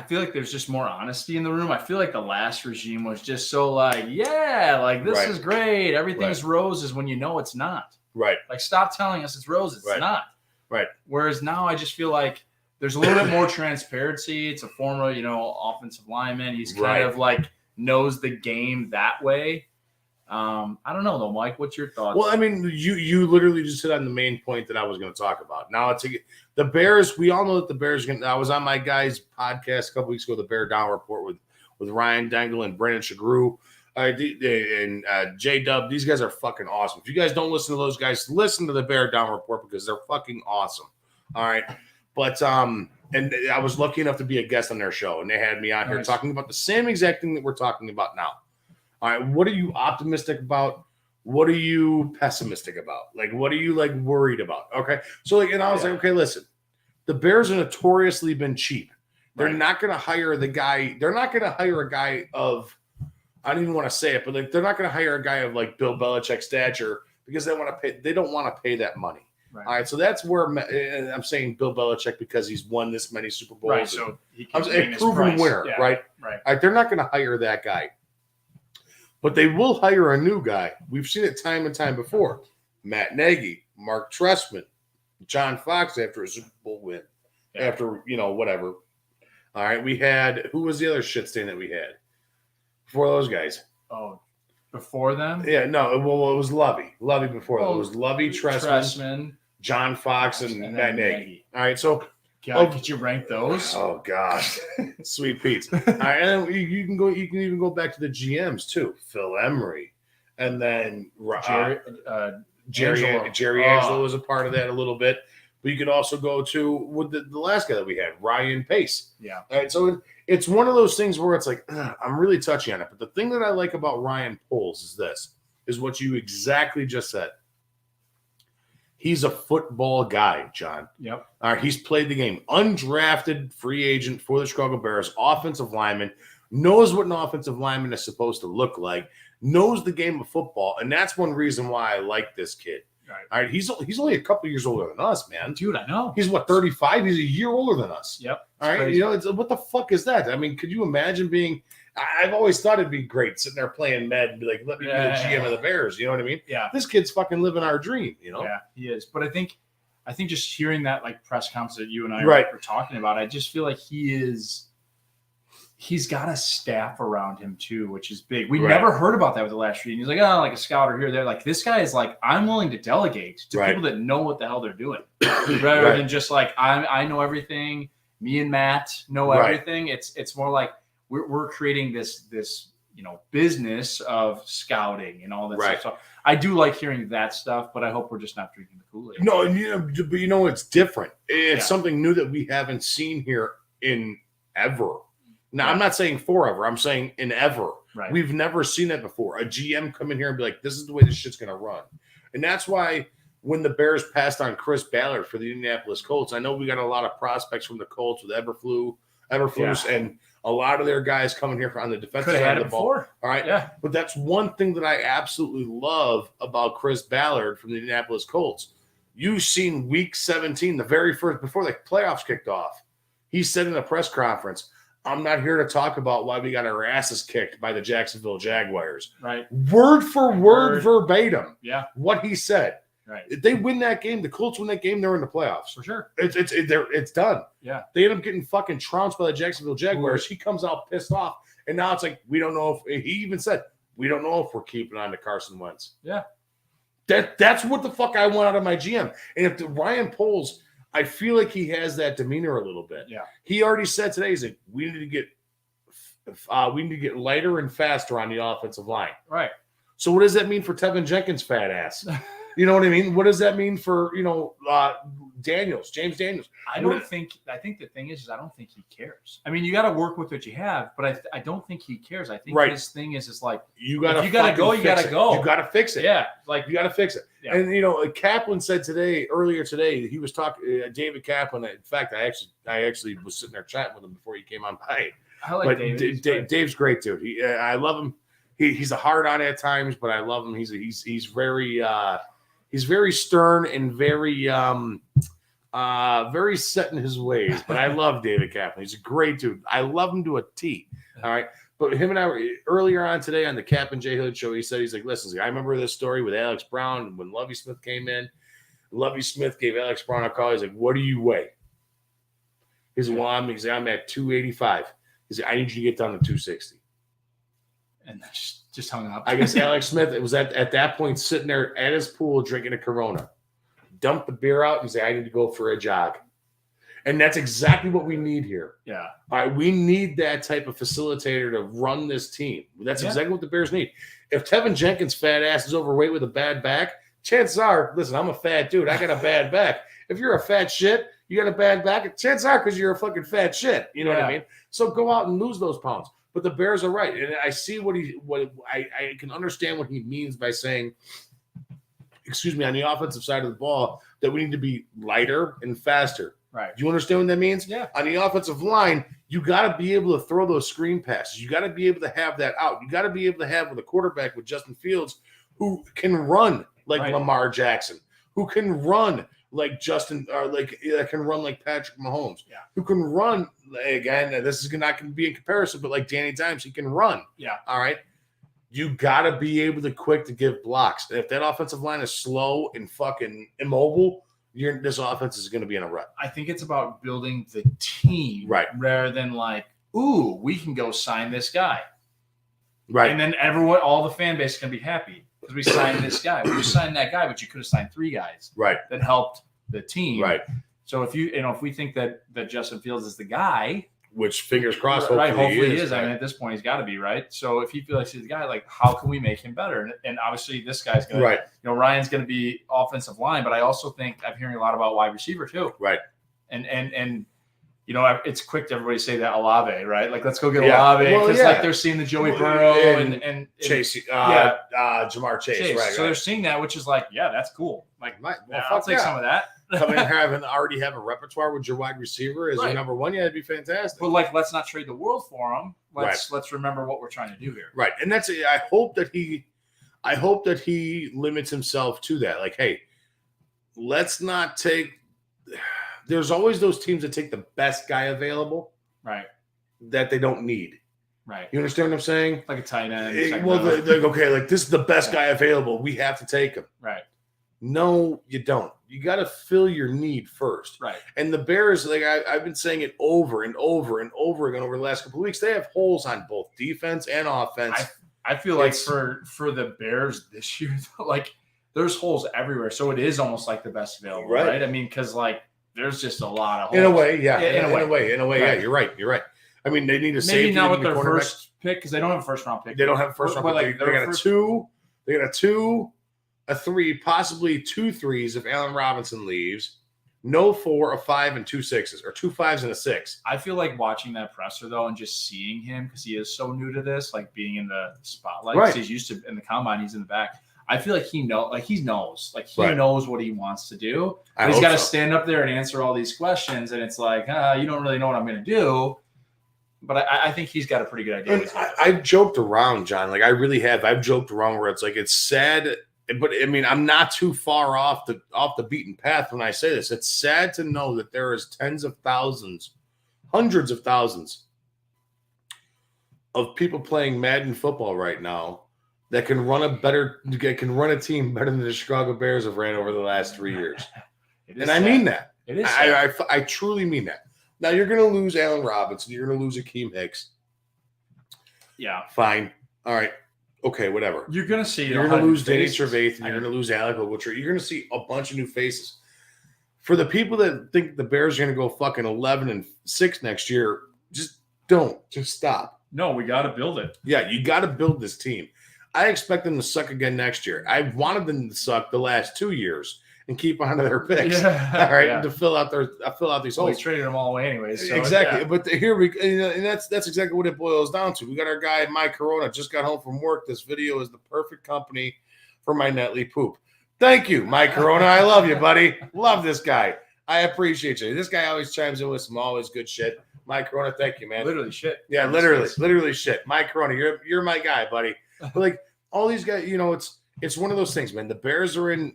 feel like there's just more honesty in the room. I feel like the last regime was just so like, this is great. Everything's roses when you know it's not. Right. Like, stop telling us it's roses. It's not. Right. Whereas now I just feel like there's a little bit more transparency. It's a former, offensive lineman. He's kind of like knows the game that way. I don't know though, Mike. What's your thoughts? Well, I mean, you literally just hit on the main point that I was going to talk about. Now the Bears. We all know that the Bears. I was on my guys' podcast a couple weeks ago, the Bear Down Report with Ryan Dangle and Brandon Shagru and J-Dub. These guys are fucking awesome. If you guys don't listen to those guys, listen to the Bear Down Report because they're fucking awesome. All right. But and I was lucky enough to be a guest on their show, and they had me on here talking about the same exact thing that we're talking about now. All right, what are you optimistic about? What are you pessimistic about? Like, what are you worried about? Okay, so and I was like, okay, listen, the Bears have notoriously been cheap. They're not going to hire the guy. They're not going to hire a guy of, I don't even want to say it, but they're not going to hire a guy of like Bill Belichick stature because they want to pay. They don't want to pay that money. Right. All right, so that's where I'm saying Bill Belichick because he's won this many Super Bowls. Right, so he can a proven winner, right? Right. All right, they're not going to hire that guy, but they will hire a new guy. We've seen it time and time before. Matt Nagy, Mark Trestman, John Fox after a Super Bowl win, after whatever. All right, we had who was the other shit stain that we had before those guys? Oh. Before them? Yeah, no. Well, it was Lovey. Lovey before that. It was Lovey, Trestman, John Fox, and Matt Nagy. All right, so could you rank those? Oh gosh, sweet Pete. All right, and then you can go. You can even go back to the GMs too. Phil Emery, and then Jerry Angelo was a part of that a little bit. But you could also go to with the last guy that we had, Ryan Pace. Yeah. All right, so it's one of those things where it's like I'm really touchy on it. But the thing that I like about Ryan Poles is what you exactly just said. He's a football guy, John. Yep. All right, he's played the game. Undrafted free agent for the Chicago Bears, offensive lineman, knows what an offensive lineman is supposed to look like, knows the game of football, and that's one reason why I like this kid. Right. All right, he's only a couple years older than us, man. Dude, I know. He's 35? He's a year older than us. Yep. All right, crazy. What the fuck is that? I mean, could you imagine being? I've always thought it'd be great sitting there playing med and be like, let me be the GM of the Bears. You know what I mean? Yeah. This kid's fucking living our dream. Yeah, he is. But I think just hearing that press conference that you and I were talking about, I just feel like he's got a staff around him too, which is big. We never heard about that with the last year. He's like, like a scout or here or there. Like this guy is like, I'm willing to delegate to people that know what the hell they're doing, rather than just like I know everything. Me and Matt know everything. It's more like we're creating this business of scouting and all that stuff. So I do like hearing that stuff, but I hope we're just not drinking the Kool-Aid. No, but it's different. It's something new that we haven't seen here in ever. Now, I'm not saying forever. I'm saying in ever. Right. We've never seen that before. A GM come in here and be like, this is the way this shit's going to run. And that's why when the Bears passed on Chris Ballard for the Indianapolis Colts, I know we got a lot of prospects from the Colts with Eberflus, and a lot of their guys coming here on the defensive side of the ball. All right. Yeah. But that's one thing that I absolutely love about Chris Ballard from the Indianapolis Colts. You've seen week 17, the very first, before the playoffs kicked off, he said in a press conference, I'm not here to talk about why we got our asses kicked by the Jacksonville Jaguars. Right. Word for word, verbatim. Yeah. What he said. Right. If they win that game, the Colts win that game, they're in the playoffs. For sure. It's done. Yeah. They end up getting fucking trounced by the Jacksonville Jaguars. He comes out pissed off. And now it's like, we don't know if – he even said, we don't know if we're keeping on to Carson Wentz. Yeah. That's what the fuck I want out of my GM. And if Ryan Poles, I feel like he has that demeanor a little bit. Yeah. He already said today, he's like, we need to get lighter and faster on the offensive line. Right. So what does that mean for Tevin Jenkins' fat ass? You know what I mean? What does that mean for, James Daniels? I think the thing is I don't think he cares. I mean, you got to work with what you have, but I don't think he cares. I think his thing is like, you got to go, you got to go. You got to fix it. Yeah. Like you got to fix it. Yeah. And, Kaplan said earlier today, he was talking, David Kaplan. In fact, I actually was sitting there chatting with him before he came on by. I like David. Dave's great, dude. I love him. He's a hard on at times, but I love him. He's very stern and very set in his ways. But I love David Kaplan. He's a great dude. I love him to a T. All right. But him and I were earlier on today on the Cap and J Hood show. He's like, listen, I remember this story with Alex Brown when Lovie Smith came in. Lovie Smith gave Alex Brown a call. He's like, what do you weigh? He's like, I'm at 285. He's like, I need you to get down to 260. And just hung up. I guess Alex Smith was at that point sitting there at his pool drinking a Corona. Dumped the beer out and say, I need to go for a jog. And that's exactly what we need here. Yeah. All right, we need that type of facilitator to run this team. That's exactly what the Bears need. If Tevin Jenkins' fat ass is overweight with a bad back, chances are, listen, I'm a fat dude. I got a bad back. If you're a fat shit, you got a bad back, chances are because you're a fucking fat shit. You know what I mean? So go out and lose those pounds. But the Bears are right. And I see I can understand what he means by saying, on the offensive side of the ball, that we need to be lighter and faster. Right. Do you understand what that means? Yeah. On the offensive line, you got to be able to throw those screen passes. You got to be able to have that out. You got to be able to have with a quarterback with Justin Fields who can run like Lamar Jackson, who can run like Justin, or can run like Patrick Mahomes, who can run, again, this is not going to be in comparison, but like Danny Dimes, he can run. Yeah. All right. You got to be able to quick to give blocks. And if that offensive line is slow and fucking immobile, this offense is going to be in a rut. I think it's about building the team rather than like, ooh, we can go sign this guy. Right. And then all the fan base can be happy because we signed this guy. We signed that guy, but you could have signed 3 guys. Right. That helped the team. Right. So if we think that Justin Fields is the guy, which fingers crossed, hopefully he is. Right? I mean, at this point, he's got to be right. So if he feels like he's the guy, like, how can we make him better? And obviously, this guy's going to, Ryan's going to be offensive line, but I also think I'm hearing a lot about wide receiver too. Right. And it's quick to everybody say that Olave, right? Like, let's go get Olave because like they're seeing the Joey Burrow and Chase, Jamar Chase, right? So they're seeing that, which is like, yeah, that's cool. Like, I'll take some of that. Come in and already have a repertoire with your wide receiver as your number one. Yeah, it'd be fantastic. But like, let's not trade the world for him. Let's remember what we're trying to do here. Right, and that's. I hope that he limits himself to that. Like, hey, let's not take. There's always those teams that take the best guy available, right? That they don't need. Right. You understand what I'm saying? Like a tight end. Like this is the best guy available. We have to take him. Right. No, you don't. You got to fill your need first. Right. And the Bears, like I've been saying it over and over and over again over the last couple of weeks, they have holes on both defense and offense. I feel like for the Bears this year, like there's holes everywhere. So it is almost like the best available, right? I mean, because like there's just a lot of holes. In a way, yeah. In a way, yeah. You're right. I mean, they need a safety. Maybe not with their first pick because they don't have a first round pick. They don't have a first round pick. They got a 2. They got a 2. A 3, possibly 2 3s if Allen Robinson leaves. No 4, a 5, and 2 6s, or 2 5s and a 6. I feel like watching that presser though, and just seeing him because he is so new to this, like being in the spotlight. Right. He's used to in the combine. He's in the back. I feel like he knows what he wants to do. But he's got to stand up there and answer all these questions, and it's like, you don't really know what I'm going to do. But I think he's got a pretty good idea. I've joked around, John. Like I really have. I've joked around where it's like it's sad. But I mean, I'm not too far off the beaten path when I say this. It's sad to know that there is tens of thousands, hundreds of thousands of people playing Madden football right now that can run a team better than the Chicago Bears have ran over the last 3 years. And I mean that. It is. I truly mean that. Now you're going to lose Allen Robinson. You're going to lose Akeem Hicks. Yeah. Fine. All right. Okay. Whatever. You're going to see. You're going to lose Danny Trevathan. You're going to lose Alec Ogletree. You're going to see a bunch of new faces. For the people that think the Bears are going to go fucking 11-6 next year, just don't. Just stop. No, we got to build it. Yeah, you got to build this team. I expect them to suck again next year. I wanted them to suck the last 2 years and keep on to their picks. Yeah. All right, Yeah. to fill out these holes. We traded them all away anyways. So exactly. yeah. But here and that's exactly what it boils down to. We got our guy Mike Corona just got home from work. This video is the perfect company for my Netley poop. Thank you, Mike Corona. I love you, buddy. Love this guy. I appreciate you. This guy always chimes in with some always good shit. Mike Corona, thank you, man. Literally shit. Yeah, literally shit. Mike Corona, you're my guy, buddy. But like all these guys, it's one of those things, man. The Bears are in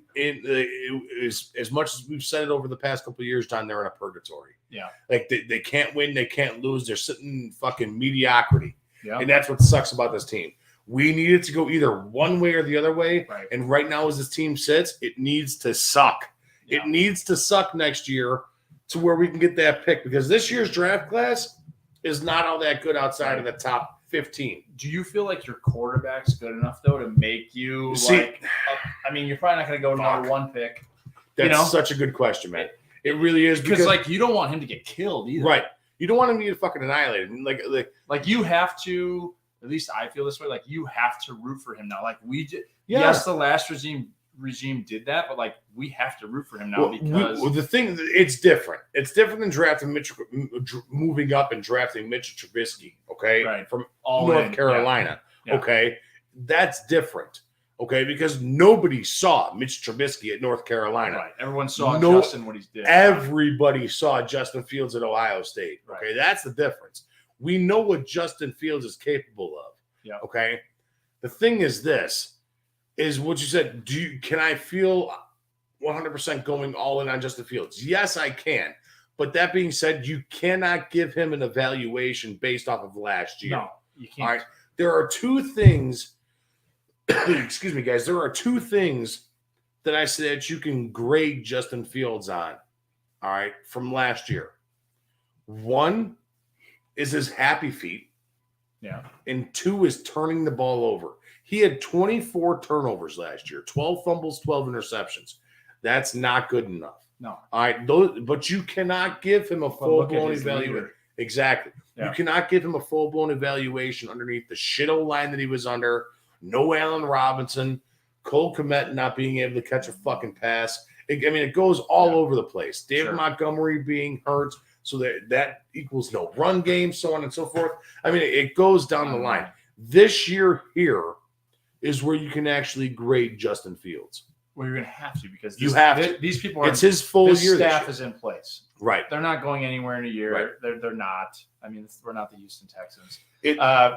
as much as we've said it over the past couple of years, John, they're in a purgatory. Yeah. Like they can't win, they can't lose. They're sitting in fucking mediocrity. Yeah. And that's what sucks about this team. We need it to go either one way or the other way. Right. And right now, as this team sits, it needs to suck. Yeah. It needs to suck next year to where we can get that pick, because this year's draft class is not all that good outside of the top 15. Do you feel like your quarterback's good enough though to make you you're probably not going to go number one pick. That's such a good question, man. It really is, because like you don't want him to get killed either. Right. You don't want him to get fucking annihilated. Like you have to. At least I feel this way. Like you have to root for him now. Like we did. Yeah. Yes, the last regime did that, but like we have to root for him now because the thing, it's different. It's different than drafting moving up and drafting Mitchell Trubisky. Okay, right. From All North Carolina. Yeah. Okay, that's different. Okay, because nobody saw Mitch Trubisky at North Carolina. Right. Everyone saw Justin what he's did. Everybody saw Justin Fields at Ohio State. Right. Okay, that's the difference. We know what Justin Fields is capable of. Yeah. Okay. The thing is what you said. Can I feel 100% going all in on Justin Fields? Yes, I can. But that being said, you cannot give him an evaluation based off of last year. No, you can't. All right. There are two things. Excuse me, guys. There are two things that I said that you can grade Justin Fields on. All right, from last year. One is his happy feet. Yeah. And two is turning the ball over. He had 24 turnovers last year, 12 fumbles, 12 interceptions. That's not good enough. No. All right, but you cannot give him a full-blown evaluation. Exactly. Yeah. You cannot give him a full-blown evaluation underneath the shit line that he was under. No Allen Robinson, Cole Kmet not being able to catch a fucking pass. It goes all over the place. David Montgomery being hurt, so that equals no run game, so on and so forth. It goes down the line. This year here is where you can actually grade Justin Fields. Well, you're going to have to, because these people it's his full year. Staff is in place. Right. They're not going anywhere in a year. Right. They're not. We're not the Houston Texans.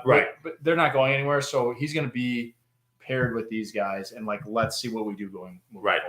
Right. But they're not going anywhere. So he's going to be paired with these guys, and let's see what we do moving forward.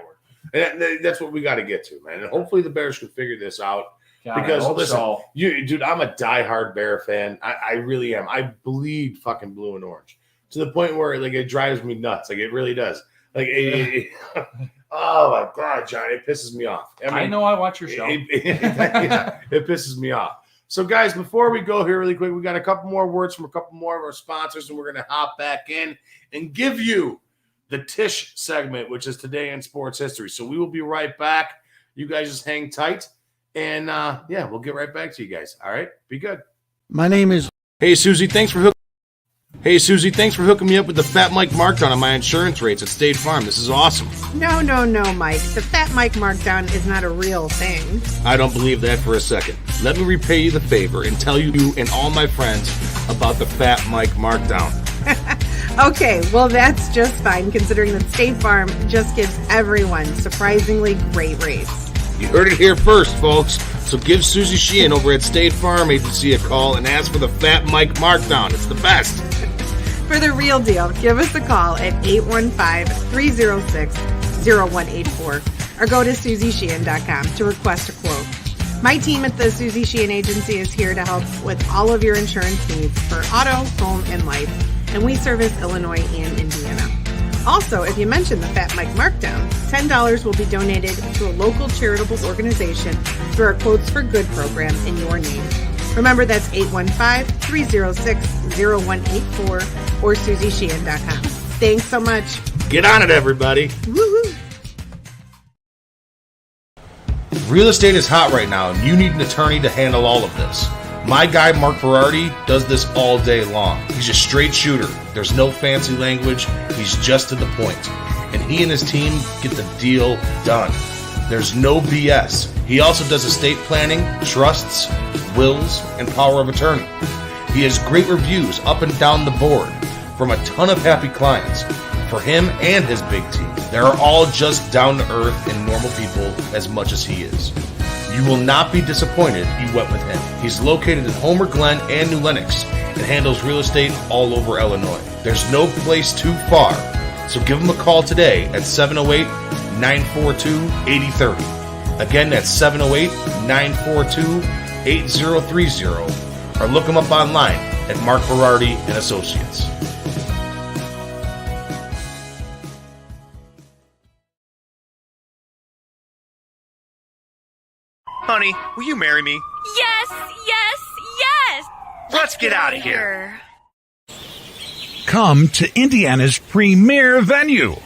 And that's what we got to get to, man. And hopefully the Bears can figure this out. God, because listen, so. Dude, I'm a diehard Bear fan. I really am. I bleed fucking blue and orange to the point where it drives me nuts. It really does. Oh my God, John, it pisses me off. I know I watch your show. It pisses me off. So, guys, before we go here really quick, we got a couple more words from a couple more of our sponsors, and we're going to hop back in and give you the Tish segment, which is Today in Sports History. So we will be right back. You guys just hang tight, and we'll get right back to you guys. All right? Be good. My name is... Hey, Susie, thanks for hooking me up with the Fat Mike markdown on my insurance rates at State Farm. This is awesome. No, Mike. The Fat Mike markdown is not a real thing. I don't believe that for a second. Let me repay you the favor and tell you and all my friends about the Fat Mike markdown. Okay, well, that's just fine, considering that State Farm just gives everyone surprisingly great rates. You heard it here first, folks. So give Susie Sheehan over at State Farm Agency a call and ask for the Fat Mike markdown. It's the best. For the real deal, give us a call at 815-306-0184 or go to SusieSheehan.com to request a quote. My team at the Susie Sheehan Agency is here to help with all of your insurance needs for auto, home, and life. and we service Illinois and Indiana. Also, if you mention the Fat Mike Markdown, $10 will be donated to a local charitable organization through our Quotes for Good program in your name. Remember, that's 815-306-0184 or SusieSheehan.com. Thanks so much. Get on it, everybody. Woohoo! Real estate is hot right now, and you need an attorney to handle all of this. My guy, Mark Berardi, does this all day long. He's a straight shooter. There's no fancy language. He's just to the point. And he and his team get the deal done. There's no BS. He also does estate planning, trusts, wills, and power of attorney. He has great reviews up and down the board from a ton of happy clients. For him and his big team, they're all just down to earth and normal people as much as he is. You will not be disappointed you went with him. He's located in Homer Glen and New Lenox and handles real estate all over Illinois. There's no place too far, so give him a call today at 708-942-8030. Again, that's 708-942-8030, or look him up online at Mark Berardi and Associates. Honey, will you marry me? Yes, yes, yes! Let's get out of here. Come to Indiana's premier venue.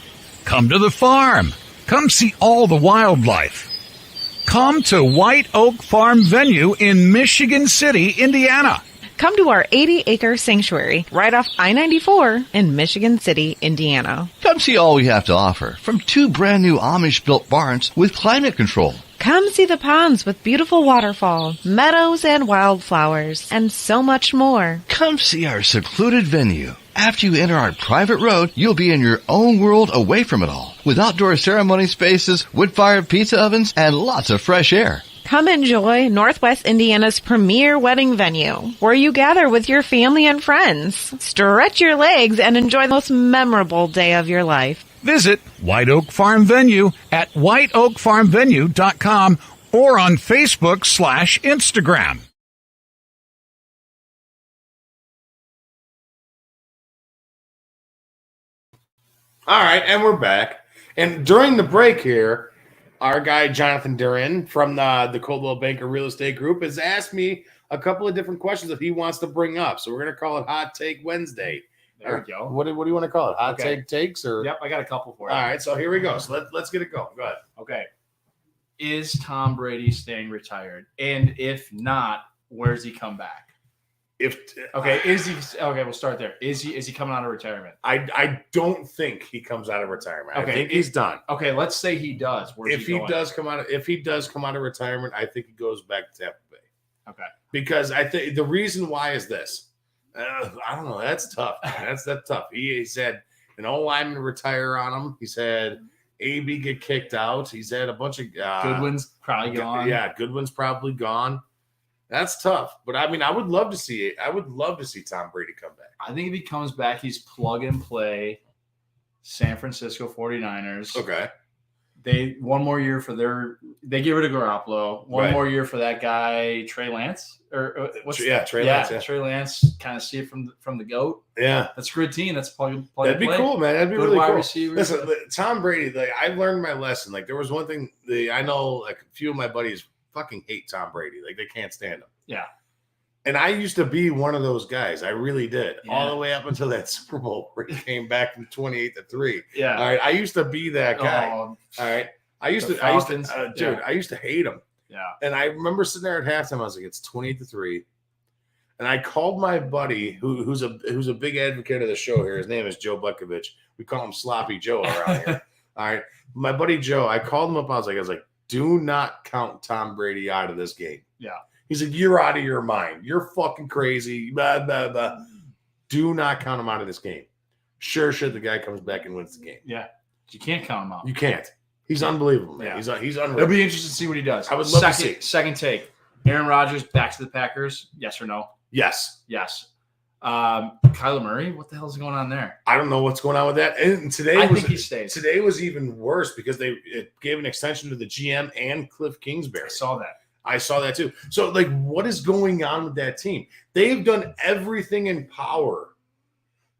Come to the farm. Come see all the wildlife. Come to White Oak Farm Venue in Michigan City, Indiana. Come to our 80-acre sanctuary right off I-94 in Michigan City, Indiana. Come see all we have to offer from 2 brand new Amish-built barns with climate control. Come see the ponds with beautiful waterfall, meadows and wildflowers, and so much more. Come see our secluded venue. After you enter our private road, you'll be in your own world away from it all, with outdoor ceremony spaces, wood-fired pizza ovens, and lots of fresh air. Come enjoy Northwest Indiana's premier wedding venue, where you gather with your family and friends. Stretch your legs and enjoy the most memorable day of your life. Visit White Oak Farm Venue at whiteoakfarmvenue.com or on Facebook/Instagram. All right, and we're back. And during the break here, our guy Jonathan Darin from the Coldwell Banker Real Estate Group has asked me a couple of different questions that he wants to bring up. So we're going to call it Hot Take Wednesday. There we go. What do you want to call it? Hot take takes or? Yep, I got a couple for you. All right, so here we go. So let's get it going. Go ahead. Okay. Is Tom Brady staying retired? And if not, where's he come back? We'll start there. Is he coming out of retirement? I don't think he comes out of retirement. Okay. I think he's done. Okay, let's say he does. If he does come out of retirement, I think he goes back to Tampa Bay. Okay. Because I think the reason why is this. I don't know. That's tough. That's tough. He's had an old lineman retire on him. He's had AB get kicked out. He's had a bunch of Goodwin's probably gone. Yeah, Goodwin's probably gone. That's tough. But I mean, I would love to see it. I would love to see Tom Brady come back. I think if he comes back, he's plug and play San Francisco 49ers. Okay. They one more year for they get rid of Garoppolo. One more year for that guy, Trey Lance. Trey Lance. Yeah. Trey Lance, kind of see it from the GOAT. Yeah. That's a good team. That's plug That'd be cool, man. That'd be good really wide cool. Receivers. Listen, Tom Brady, I learned my lesson. There was one thing I know, a few of my buddies fucking hate Tom Brady. They can't stand him. Yeah. And I used to be one of those guys. I really did. Yeah. All the way up until that Super Bowl where he came back from 28-3. Yeah. All right. I used to be that guy. All right. I used to hate him. Yeah. And I remember sitting there at halftime. I was like, it's 28-3. And I called my buddy who's a big advocate of the show here. His name is Joe Bukovich. We call him Sloppy Joe around here. All right. My buddy Joe, I called him up. I was like, do not count Tom Brady out of this game. Yeah. He's like, you're out of your mind. You're fucking crazy. Blah, blah, blah. Do not count him out of this game. Sure shit, the guy comes back and wins the game. Yeah. You can't count him out. You can't. He's unbelievable, man. Yeah. He's unreal. It'll be interesting to see what he does. I would love to see. Second take. Aaron Rodgers back to the Packers. Yes or no? Yes. Yes. Kyler Murray, what the hell is going on there? I don't know what's going on with that. And I think he stays. Today was even worse because it gave an extension to the GM and Cliff Kingsbury. I saw that too. So, what is going on with that team? They've done everything in power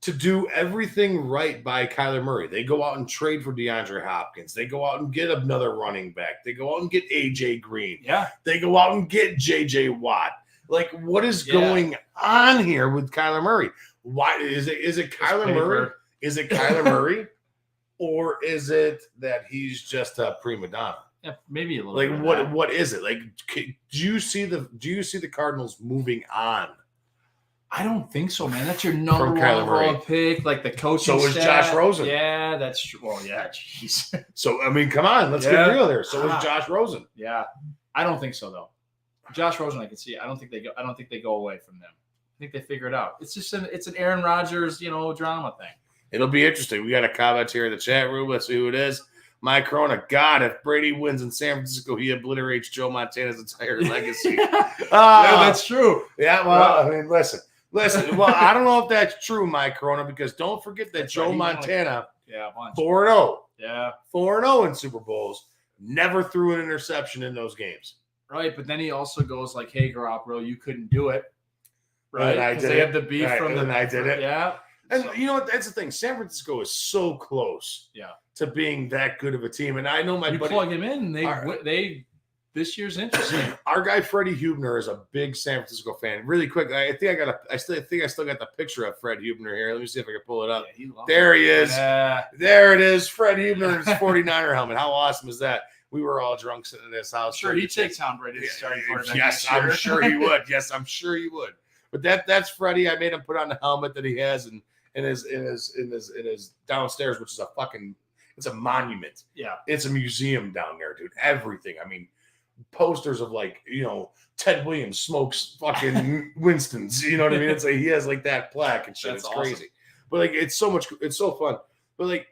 to do everything right by Kyler Murray. They go out and trade for DeAndre Hopkins. They go out and get another running back. They go out and get A.J. Green. Yeah. They go out and get J.J. Watt. Like, what is going on here with Kyler Murray? Why is it Kyler Murray? Is it Kyler Murray? Or is it that he's just a prima donna? Yeah, maybe a little like bit. What is it? Like, do you see the Cardinals moving on? I don't think so, man. That's your number From one Kyler Murray. overall pick. Like the coaching So is staff. Josh Rosen. Yeah, that's true. Well, yeah, jeez. So, I mean, come on. Let's get real there. So is Josh Rosen. Yeah. I don't think so, though. Josh Rosen, I can see. I don't think they go away from them. I think they figure it out. It's just an Aaron Rodgers, drama thing. It'll be interesting. We got a comment here in the chat room. Let's see who it is. My Corona. God, if Brady wins in San Francisco, he obliterates Joe Montana's entire legacy. Yeah, that's true. Yeah, well, I mean, listen. Well, I don't know if that's true, my Corona, because don't forget that Joe Montana, 4-0. Yeah. 4-0 in Super Bowls, never threw an interception in those games. Right, but then he also goes like, hey, Garoppolo, you couldn't do it. Right, And I because did they it. have the beef Right, from and I did it. Yeah. And you know what? That's the thing. San Francisco is so close to being that good of a team. And I know my You buddy, plug him in, they this year's interesting. our guy Freddie Hubner is a big San Francisco fan. Really quick, I still got the picture of Fred Hubner here. Let me see if I can pull it up. There he is. Yeah. There it is. Fred Hubner's 49er helmet. How awesome is that? We were all drunk sitting in this house. Sure, he'd take Tom Brady as starting quarterback. Yes, I'm sure he would. Yes, I'm sure he would. But that's Freddie. I made him put on the helmet that he has in his downstairs, which is it's a monument. Yeah. It's a museum down there, dude. Everything. I mean, posters of Ted Williams smokes fucking Winston's. You know what I mean? It's like he has like that plaque and shit. That's it's awesome. crazy. But like it's so fun. But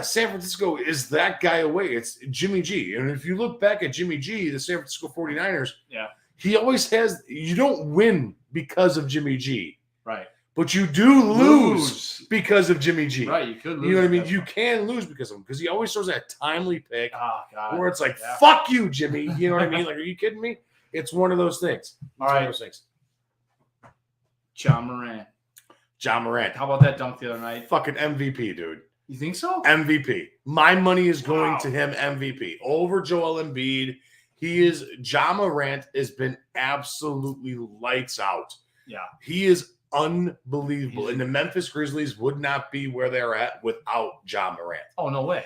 San Francisco is that guy away. It's Jimmy G. And if you look back at Jimmy G, the San Francisco 49ers, he always has you don't win because of Jimmy G. Right. But you do lose because of Jimmy G. Right, you could lose. You know what I mean? You can lose because of him because he always throws that timely pick God. where it's like, fuck you, Jimmy. You know what I mean? Like, are you kidding me? It's one of those things. All right. One of those things. John Morant. How about that dunk the other night? Fucking MVP, dude. You think so? MVP. My money is going to him MVP. Over Joel Embiid. John Morant has been absolutely lights out. Yeah. He is unbelievable. And the Memphis Grizzlies would not be where they're at without John Morant. Oh, no way.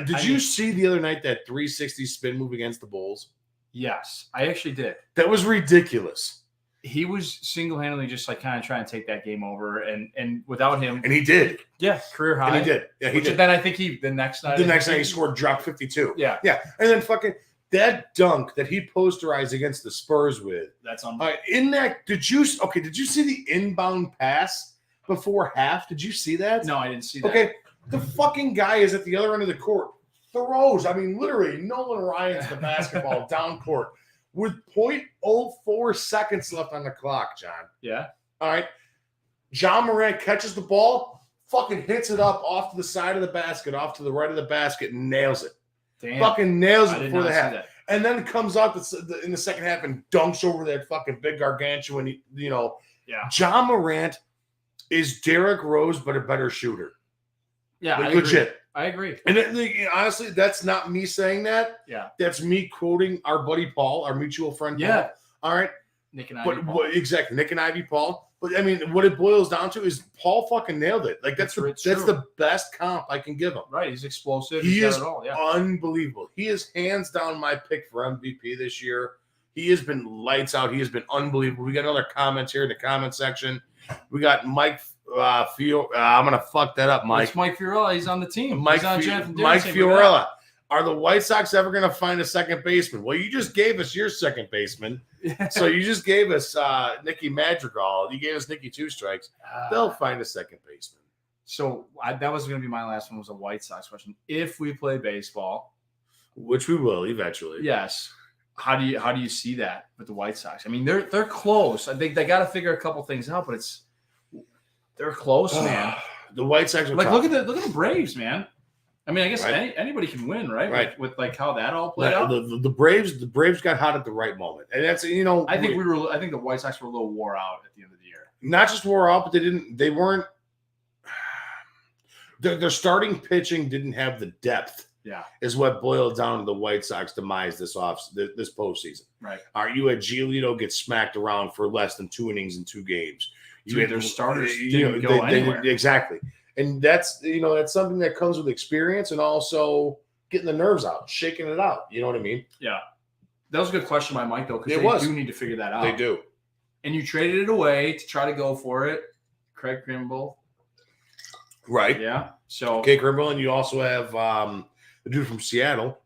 Did you see the other night that 360 spin move against the Bulls? Yes, I actually did. That was ridiculous. He was single-handedly just kind of trying to take that game over, and without him, and he did. Yeah, career high. And he did. Yeah, he did. Then I think the next night he scored drop 52. Yeah, and then fucking that dunk that he posterized against the Spurs with. That's unbelievable. Did you see the inbound pass before half? Did you see that? No, I didn't see that. Okay, the fucking guy is at the other end of the court. Throws. I mean, literally, Nolan Ryan's the basketball down court with 0.04 seconds left on the clock, John. Yeah. All right. John Morant catches the ball, fucking hits it up off to the side of the basket, off to the right of the basket, and nails it. Damn. Fucking nails it I did before not the see half. that. And then comes out in the second half and dunks over that fucking big gargantuan, Yeah. John Morant is Derrick Rose, but a better shooter. Yeah, Like, I agree. legit. I agree. And honestly, that's not me saying that. Yeah. That's me quoting our buddy Paul, our mutual friend Paul. Yeah. All right. Nick and Ivy Paul. Exactly. Nick and Ivy Paul. But I mean, what it boils down to is Paul fucking nailed it. Like that's the best comp I can give him. Right. He's explosive. He He's got is it all. Yeah. unbelievable. He is hands down my pick for MVP this year. He has been lights out. He has been unbelievable. We got another comment here in the comment section. We got Mike I'm gonna fuck that up, Mike. It's Mike Fiorella. He's on the team. Mike He's on Jonathan Darin's team. Fiorella. Are the White Sox ever going to find a second baseman? Well, you just gave us your second baseman. So you just gave us Nicky Madrigal. You gave us Nicky two strikes. They'll find a second baseman. So that was going to be my last one, was a White Sox question. If we play baseball, which we will eventually, yes. How do you see that with the White Sox? I mean, they're close. I think they got to figure a couple things out, but they're close, man. The White Sox are like tough. look at the Braves, man. I mean, I guess anybody can win, right? Right. With like how that all played out. The Braves got hot at the right moment, and that's I think the White Sox were a little wore out at the end of the year. Not just wore out, but they weren't Their starting pitching didn't have the depth. Yeah, is what boiled down to the White Sox demise this postseason. Right. You had Giolito get smacked around for less than 2 innings in 2 games. Their starters didn't go anywhere. Exactly. And that's something that comes with experience and also getting the nerves out, shaking it out. You know what I mean? Yeah. That was a good question by Mike, though, because they do need to figure that out. They do. And you traded it away to try to go for it. Craig Kimbrell. Right. Yeah. So Craig Kimbrell, and you also have the dude from Seattle,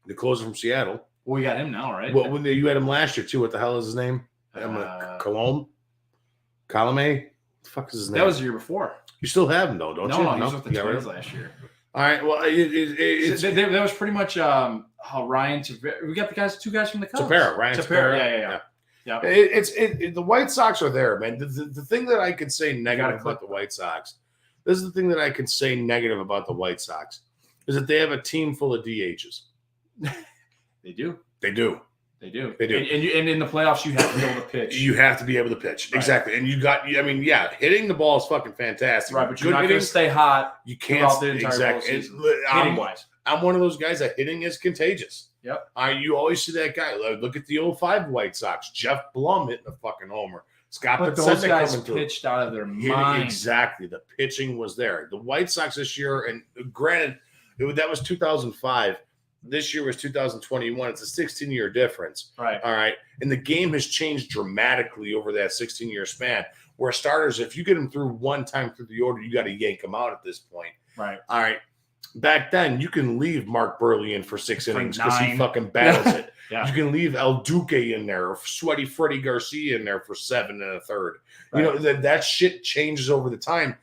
the closer from Seattle. Well, we got him now, right? Well, when you had him last year, too. What the hell is his name? Colome? What the fuck is his name? That was the year before. You still have him, though, don't you? No, he was with the Twins last year. All right. Well, that was pretty much how Ryan Tavera. We got the 2 guys from the Cubs. Ryan Tavera. Yeah. The White Sox are there, man. The thing that I could say negative about the White Sox, this is the thing that I can say negative about the White Sox, is that they have a team full of DHs. They do. They do. They do. They do. And in the playoffs, you have to be able to pitch. You have to be able to pitch. Right. Exactly. And hitting the ball is fucking fantastic. Right, but you're not going to stay hot. You can't. The entire season. Hitting-wise. I'm one of those guys that hitting is contagious. Yep. You always see that guy. Look at the 05 White Sox. Jeff Blum hitting a fucking homer. But those guys pitched out of their mind. Exactly. The pitching was there. The White Sox this year, and granted, that was 2005. This year was 2021. It's a 16-year difference. Right. All right. And the game has changed dramatically over that 16-year span, where starters, if you get them through one time through the order, you got to yank them out at this point. Right. All right. Back then, you can leave Mark Burley in for 6 innings because he fucking battles it. Yeah. You can leave El Duque in there or Sweaty Freddie Garcia in there for 7 1/3. Right. You know, that shit changes over the time.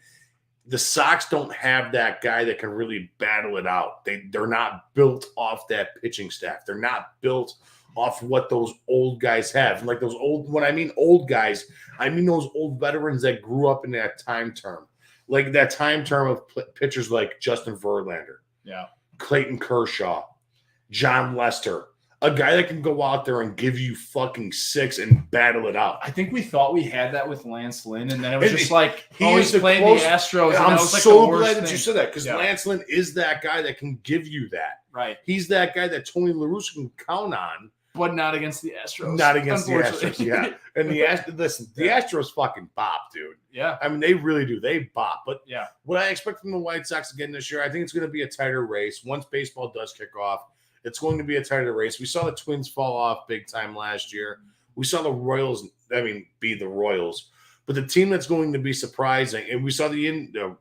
The Sox don't have that guy that can really battle it out. They're not built off that pitching staff. They're not built off what those old guys have. Like those old, when I mean old guys, I mean those old veterans that grew up in that time term. Like that time term of pitchers like Justin Verlander, Clayton Kershaw, John Lester, a guy that can go out there and give you fucking 6 and battle it out. I think we thought we had that with Lance Lynn, and then it was just like he's playing the Astros. And I'm that was like so the worst glad that thing. you said that because Lance Lynn is that guy that can give you that. Right. He's that guy that Tony La Russa can count on. But not against the Astros. Not against the Astros, yeah. And the Astros fucking bop, dude. Yeah. I mean, they really do. They bop. But yeah, what I expect from the White Sox again this year, I think it's going to be a tighter race. Once baseball does kick off, it's going to be a tighter race. We saw the Twins fall off big time last year. We saw the Royals, be the Royals. But the team that's going to be surprising, and we saw hold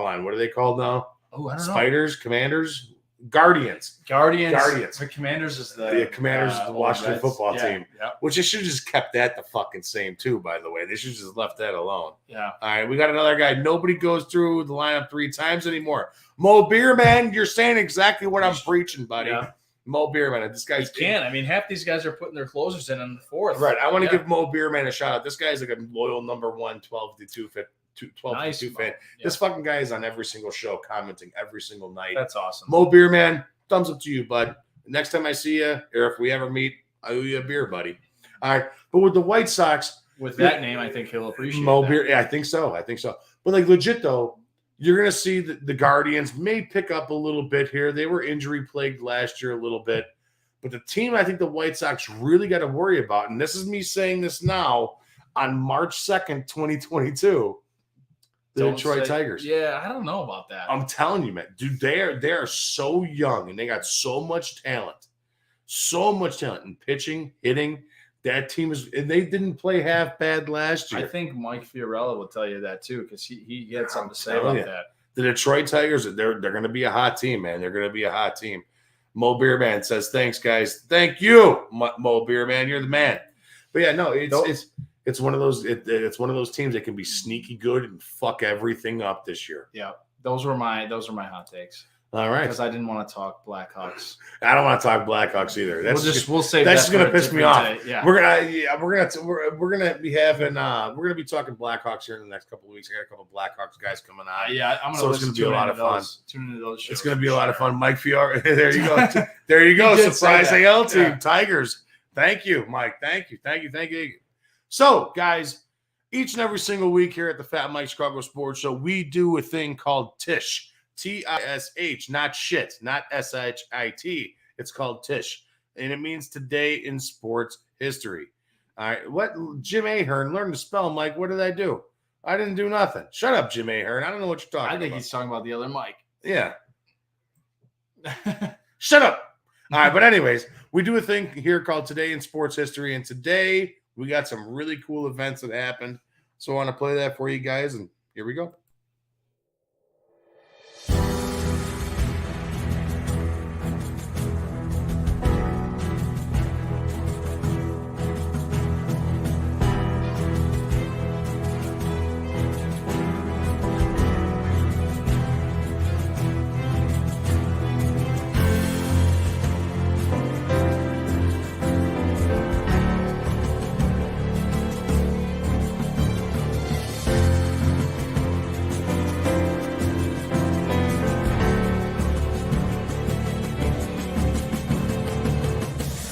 on, what are they called now? Oh, I don't know. Spiders, Commanders? Guardians. The Commanders is the Commanders is the Washington football team. Yeah. Which they should have just kept that the fucking same too, by the way. They should have just left that alone. Yeah. All right, we got another guy. Nobody goes through the lineup 3 times anymore. Mo Beerman, you're saying exactly what I'm preaching, buddy. Yeah. Mo Beerman. This guy's can't. I mean, half these guys are putting their closers in the 4th. Right. I want to give Mo Beerman a shout out. This guy's like a loyal number 1, 12-2 fan. Yeah. This fucking guy is on every single show, commenting every single night. That's awesome. Mo Beerman, thumbs up to you, bud. Next time I see you, or if we ever meet, I owe you a beer, buddy. All right. But with the White Sox, with that name, I think he'll appreciate Mo that. Beer. Yeah, I think so. But like legit though, you're gonna see the Guardians may pick up a little bit here. They were injury plagued last year a little bit, but the team I think the White Sox really got to worry about, and this is me saying this now on March 2nd, 2022. The Detroit Tigers. Yeah, I don't know about that. I'm telling you, man, dude, they are so young and they got so much talent in pitching, hitting. That team is, and they didn't play half bad last year. I think Mike Fiorella will tell you that too, because he had something to say about that. The Detroit Tigers, they're going to be a hot team, man. They're going to be a hot team. Mo Beerman says, "Thanks, guys. Thank you, Mo Beerman. You're the man." But yeah, no, it's one of those. It's one of those teams that can be sneaky good and fuck everything up this year. Yeah, those are my hot takes. All right, because I didn't want to talk Blackhawks. I don't want to talk Blackhawks either. We'll save that's just gonna piss me off. Yeah, we're gonna be having we're gonna be talking Blackhawks here in the next couple of weeks. I got a couple of Blackhawks guys coming on. Yeah, I'm gonna. So it's gonna be a lot of fun. Tune into those shows. It's gonna be a lot of fun. Mike Fiore. There you go. There you go. Surprise AL team Tigers. Thank you, Mike. Thank you. So, guys, Each and every single week here at the Fat Mike Chicago Sports Show, we do a thing called TISH. T-I-S-H, not shit, not S-H-I-T. It's called TISH, and it means Today in Sports History. All right, what Jim Ahern learned to spell, Mike. What did I do? I didn't do nothing. Shut up, Jim Ahern. I don't know what you're talking about. I think he's talking about the other Mike. Yeah. Shut up. All right, but anyways, we do a thing here called Today in Sports History, and today we got some really cool events that happened. So I want to play that for you guys, and here we go.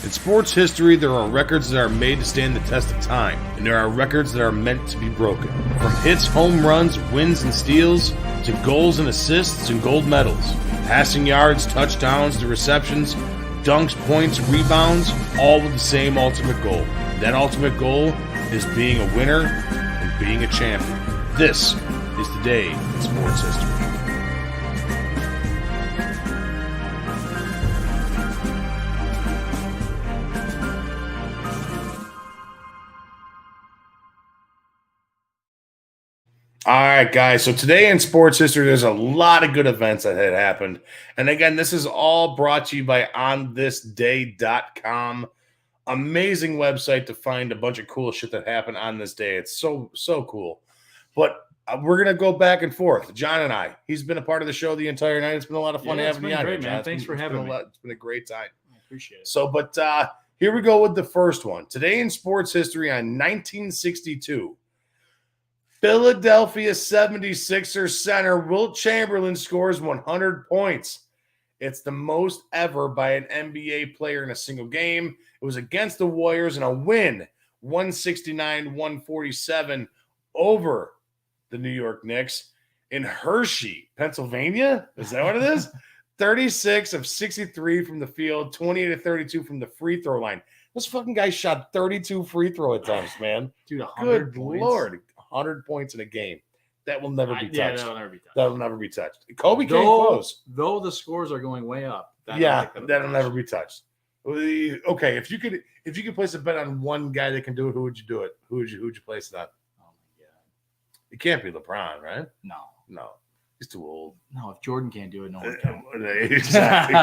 In sports history, there are records that are made to stand the test of time, and there are records that are meant to be broken. From hits, home runs, wins, and steals, to goals and assists and gold medals, passing yards, touchdowns, to receptions, dunks, points, rebounds, all with the same ultimate goal. That ultimate goal is being a winner and being a champion. This is Today in Sports History. All right, guys. So today in sports history, there's a lot of good events that had happened. And again, this is all brought to you by onthisday.com. Amazing website to find a bunch of cool shit that happened on this day. It's so cool. But we're going to go back and forth. John and I. He's been a part of the show the entire night. It's been a lot of fun having you on here, John. Thanks for having me. It's been a great time. I appreciate it. So, but here we go with the first one. Today in sports history on 1962. Philadelphia 76ers center Wilt Chamberlain scores 100 points. It's the most ever by an NBA player in a single game. It was against the Warriors in a win, 169-147 over the New York Knicks in Hershey, Pennsylvania. Is that what it is? 36 of 63 from the field, 28 of 32 from the free throw line. This fucking guy shot 32 free throw attempts, man. Dude, 100 Good points. Lord. 100 points in a game. That will never be touched. Yeah, that'll never be touched. That'll never be touched. Kobe came close. Though the scores are going way up. That'll never be touched. Okay, if you could place a bet on one guy that can do it, who would you do it? Who'd you place it on? Oh my God. It can't be LeBron, right? No. He's too old. No, if Jordan can't do it, no one can.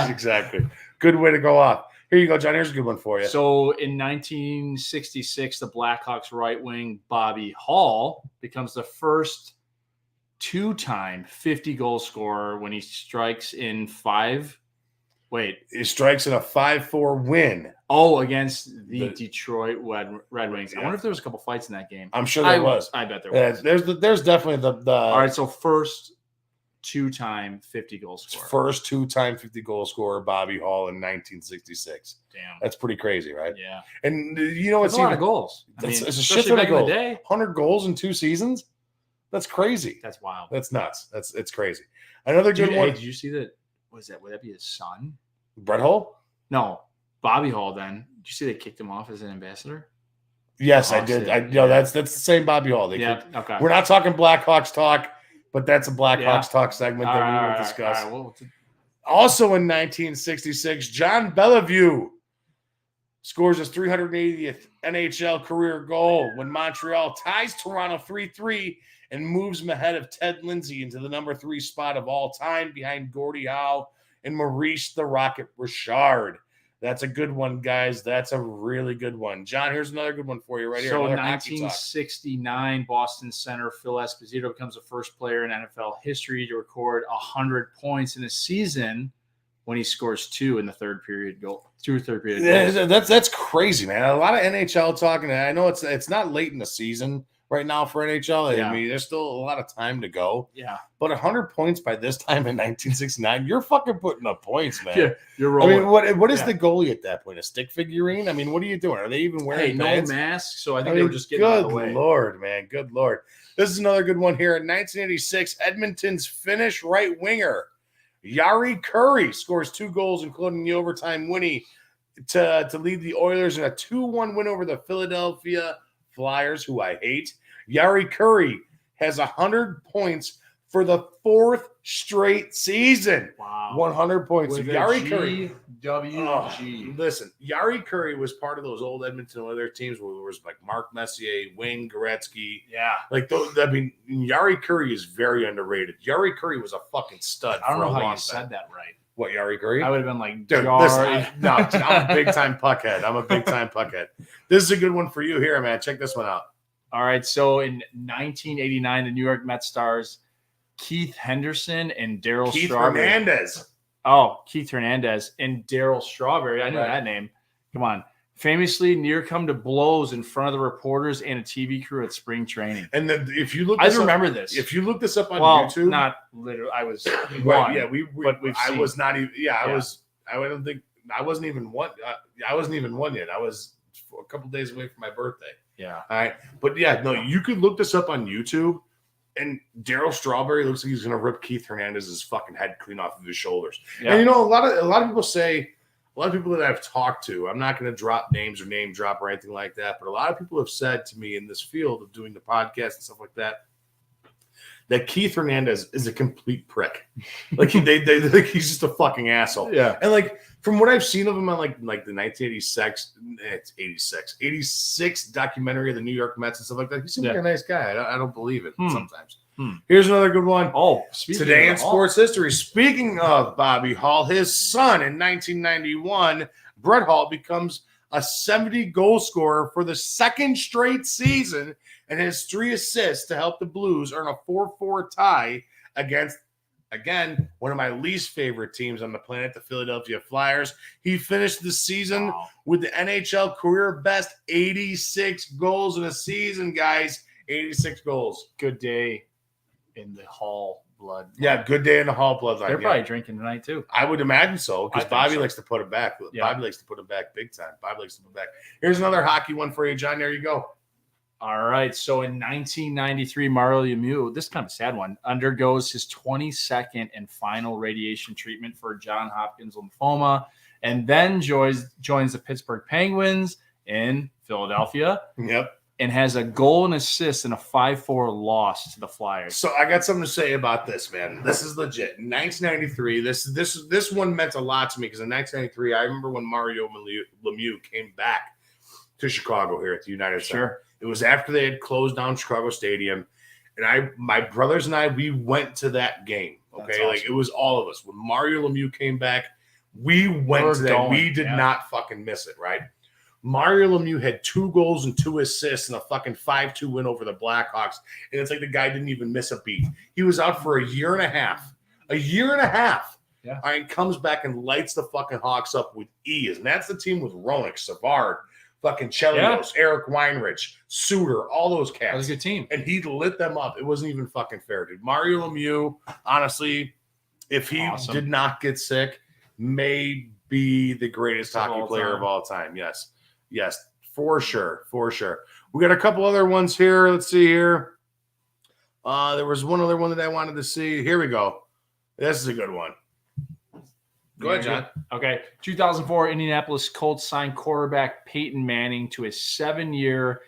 Exactly. Good way to go off. Here you go, John. Here's a good one for you. So in 1966, the Blackhawks right wing Bobby Hall becomes the first two-time 50-goal scorer when he strikes in He strikes in a 5-4 win. Oh, against the Detroit Red Wings. I wonder if there was a couple fights in that game. I'm sure there was. I bet there was. There's definitely the. All right, so first two-time 50-goal scorer. First two-time 50-goal scorer, Bobby Hall in 1966. Damn. That's pretty crazy, right? Yeah. And you know what's a lot of goals. It's a shit ton of goals. 100 goals in 2 seasons? That's crazy. That's wild. That's nuts. It's crazy. Another good one. Hey, did you see that? Would that be his son? Brett Hall? No. Bobby Hall then. Did you see they kicked him off as an ambassador? Yes, I did. That's the same Bobby Hall. Okay. We're not talking Blackhawks talk. But that's a Blackhawks talk segment that we will discuss. Also in 1966, John Bellevue scores his 380th NHL career goal when Montreal ties Toronto 3-3 and moves him ahead of Ted Lindsay into the number 3 spot of all time behind Gordie Howe and Maurice the Rocket Richard. That's a good one, guys. That's a really good one. John, here's another good one for you right here. So 1969, Boston center Phil Esposito becomes the first player in NFL history to record 100 points in a season when he scores 2 in the third period goals. That's crazy, man. A lot of NHL talking. I know it's not late in the season right now for NHL. Yeah. I mean, there's still a lot of time to go. Yeah. But 100 points by this time in 1969, you're fucking putting up points, man. Yeah, you're I rolling. mean, what is the goalie at that point? A stick figurine? I mean, what are you doing? Are they even wearing no pants? mask, so I think they were just getting out of the way. Good Lord, man. Good Lord. This is another good one here. In 1986, Edmonton's Finnish right winger, Jari Kurri, scores 2 goals, including the overtime winnie to lead the Oilers in a 2-1 win over the Philadelphia Flyers, who I hate. Jari Kurri has 100 points for the 4th straight season. Wow. 100 points. With Jari Kurri. GWG. Listen, Jari Kurri was part of those old Edmonton Oilers teams where there was like Mark Messier, Wayne Gretzky. Yeah. Like, those, I mean, Jari Kurri is very underrated. Jari Kurri was a fucking stud. I don't know how you time. said that right. What, Jari Kurri? I would have been like, dude, Jari. listen, I'm a big-time puckhead. I'm a big-time puckhead. This is a good one for you here, man. Check this one out. All right, so in 1989, the New York Mets stars Keith Henderson and Daryl Strawberry. Hernandez. Oh, Keith Hernandez and Daryl Strawberry. I knew Right. that name. Come on. Famously near come to blows in front of the reporters and a TV crew at spring training. And then if you look, I remember this. If you look this up on Well, YouTube, not literally. I was right? one, Yeah, but we've I seen. was not even. Yeah, I Yeah. was. I don't think I wasn't even one. I wasn't even one yet. I was a couple days away from my birthday. Yeah. All right, but yeah, no, you could look this up on YouTube. And Daryl Strawberry looks like he's going to rip Keith Hernandez's fucking head clean off of his shoulders. Yeah. And you know, a lot of people say, a lot of people that I've talked to, I'm not going to drop names or name drop or anything like that, but a lot of people have said to me in this field of doing the podcast and stuff like that, that Keith Hernandez is a complete prick. Like they like he's just a fucking asshole. Yeah. And like from what I've seen of him on like the 86 documentary of the New York Mets and stuff like that, he seems like a nice guy. I don't believe it sometimes. Here's another good one. Oh, today in sports history. Speaking of Bobby Hall, his son in 1991, Brett Hall becomes a 70 goal scorer for the second straight season and has 3 assists to help the Blues earn a 4-4 tie against, again, one of my least favorite teams on the planet, the Philadelphia Flyers. He finished the season with the NHL career best 86 goals in a season, guys. 86 goals. Good day in the Hall blood. Yeah, good day in the Hall bloodline. They're probably drinking tonight too. I would imagine so because I think Bobby so. likes to put it back. Yeah. Bobby likes to put it back big time. Bobby likes to put it back. Here's another hockey one for you, John. There you go. All right. So in 1993, Mario Lemieux, this is kind of a sad one, undergoes his 22nd and final radiation treatment for Johns Hopkins lymphoma, and then joins the Pittsburgh Penguins in Philadelphia. Yep. And has a goal and assist in a 5-4 loss to the Flyers. So I got something to say about this, man. This is legit. In 1993, this one meant a lot to me because in 1993, I remember when Mario Lemieux came back to Chicago here at the United Center. It was after they had closed down Chicago Stadium, and my brothers and I, we went to that game. Okay, That's awesome. like it was all of us. When Mario Lemieux came back, we went to that. Going, We did not fucking miss it, right? Mario Lemieux had 2 goals and 2 assists in a fucking 5-2 win over the Blackhawks, and it's like the guy didn't even miss a beat. He was out for a year and a half. Yeah. All right, comes back and lights the fucking Hawks up with ease, and that's the team with Roenick, Savard, fucking Chelios, Eric Weinrich, Suter, all those cats. That was a good team. And he lit them up. It wasn't even fucking fair, dude. Mario Lemieux, honestly, if he did not get sick, may be the greatest hockey player of all time. Yes. Yes, for sure. For sure. We got a couple other ones here. Let's see here. There was one other one that I wanted to see. Here we go. This is a good one. Go ahead, John. Okay. 2004, Indianapolis Colts signed quarterback Peyton Manning to a 7-year,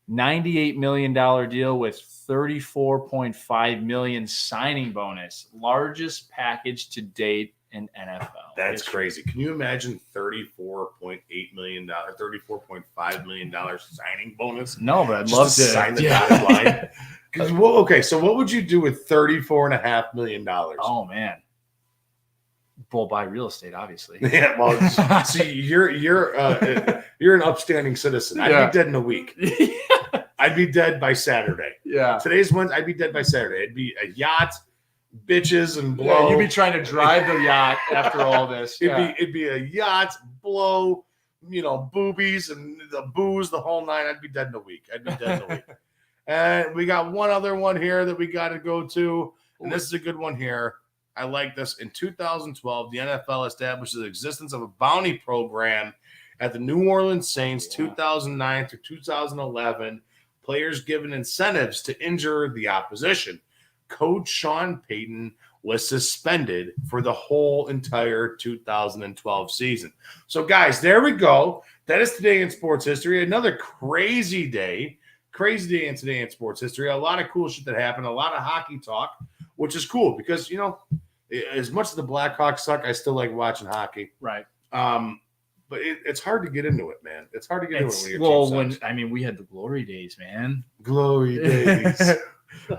$98 million deal with $34.5 million signing bonus. Largest package to date in NFL. That's crazy. Can you imagine $34.8 million, $34.5 million signing bonus? No, but I'd Just love to to sign the dotted line. Okay, so what would you do with $34.5 million? Oh man, bull buy real estate, obviously. Yeah, well, see, you're an upstanding citizen. I'd be dead in a week. I'd be dead by Saturday. Yeah. Today's Wednesday. I'd be dead by Saturday. It'd be a yacht, bitches, and blow. Yeah, you'd be trying to drive the yacht after all this. It'd be a yacht, blow, boobies and the booze, the whole nine. I'd be dead in a week. And we got one other one here that we got to go to, and this is a good one here. I like this. In 2012, the NFL established the existence of a bounty program at the New Orleans Saints. 2009 through 2011, players given incentives to injure the opposition. Coach Sean Payton was suspended for the whole entire 2012 season. So, guys, there we go. That is today in sports history. Another crazy day in today in sports history. A lot of cool shit that happened. A lot of hockey talk, which is cool because, you know, as much as the Blackhawks suck, I still like watching hockey. Right. But it's hard to get into it, man. It's hard to get into it when we had the glory days, man. Glory days.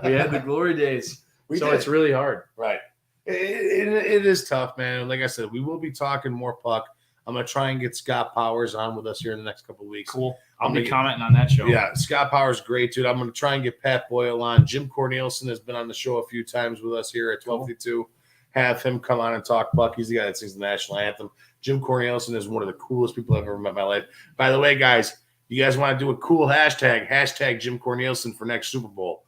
We had the glory days. It's really hard. Right. It is tough, man. Like I said, we will be talking more puck. I'm going to try and get Scott Powers on with us here in the next couple of weeks. Cool. I'll be commenting on that show. Yeah, Scott Powers, great, dude. I'm going to try and get Pat Boyle on. Jim Cornelison has been on the show a few times with us here at 1252. Have him come on and talk puck. He's the guy that sings the national anthem. Jim Cornelison is one of the coolest people I've ever met in my life. By the way, guys, you guys want to do a cool hashtag Jim Cornelison for next Super Bowl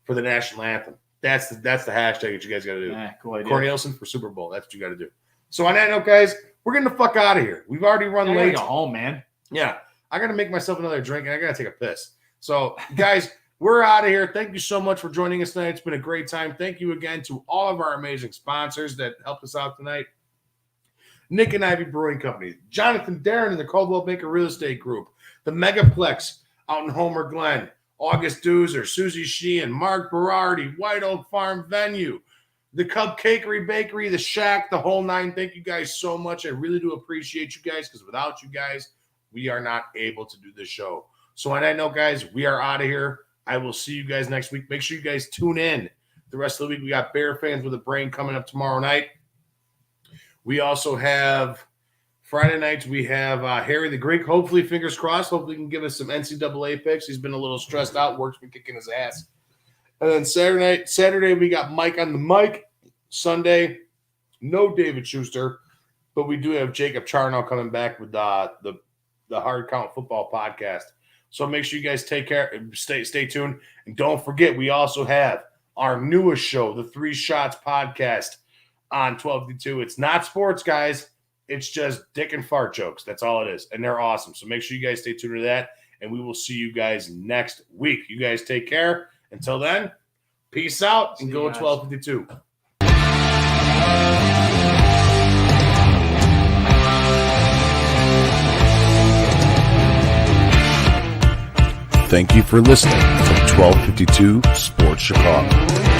for the national anthem. That's the hashtag that you guys got to do. Yeah, cool idea. Cornelison for Super Bowl. That's what you got to do. So on that note, guys, we're getting the fuck out of here. We've already run late. I gotta go home, man. Yeah, I got to make myself another drink, and I got to take a piss. So, guys, we're out of here. Thank you so much for joining us tonight. It's been a great time. Thank you again to all of our amazing sponsors that helped us out tonight. Nick and Ivy Brewing Company, Jonathan Darin and the Coldwell Banker Real Estate Group, the Megaplex out in Homer Glen, August Doozer, Susie Sheehan, Mark Berardi, White Oak Farm Venue, the Cupcakery Bakery, the Shack, the whole nine. Thank you guys so much. I really do appreciate you guys because without you guys, we are not able to do this show. So on that note, guys, we are out of here. I will see you guys next week. Make sure you guys tune in. The rest of the week, we got Bear Fans with a Brain coming up tomorrow night. We also have Friday nights, we have Harry the Greek. Hopefully, fingers crossed, hopefully he can give us some NCAA picks. He's been a little stressed out. Work's been kicking his ass. And then Saturday, we got Mike on the mic. Sunday, no David Schuster, but we do have Jacob Charnow coming back with the Hard Count Football podcast. So make sure you guys take care, stay tuned. And don't forget, we also have our newest show, the 3 Shots podcast on 1252. It's not sports, guys. It's just dick and fart jokes. That's all it is. And they're awesome. So make sure you guys stay tuned to that. And we will see you guys next week. You guys take care. Until then, peace out and go 1252. Thank you for listening to 1252 Sports Chicago.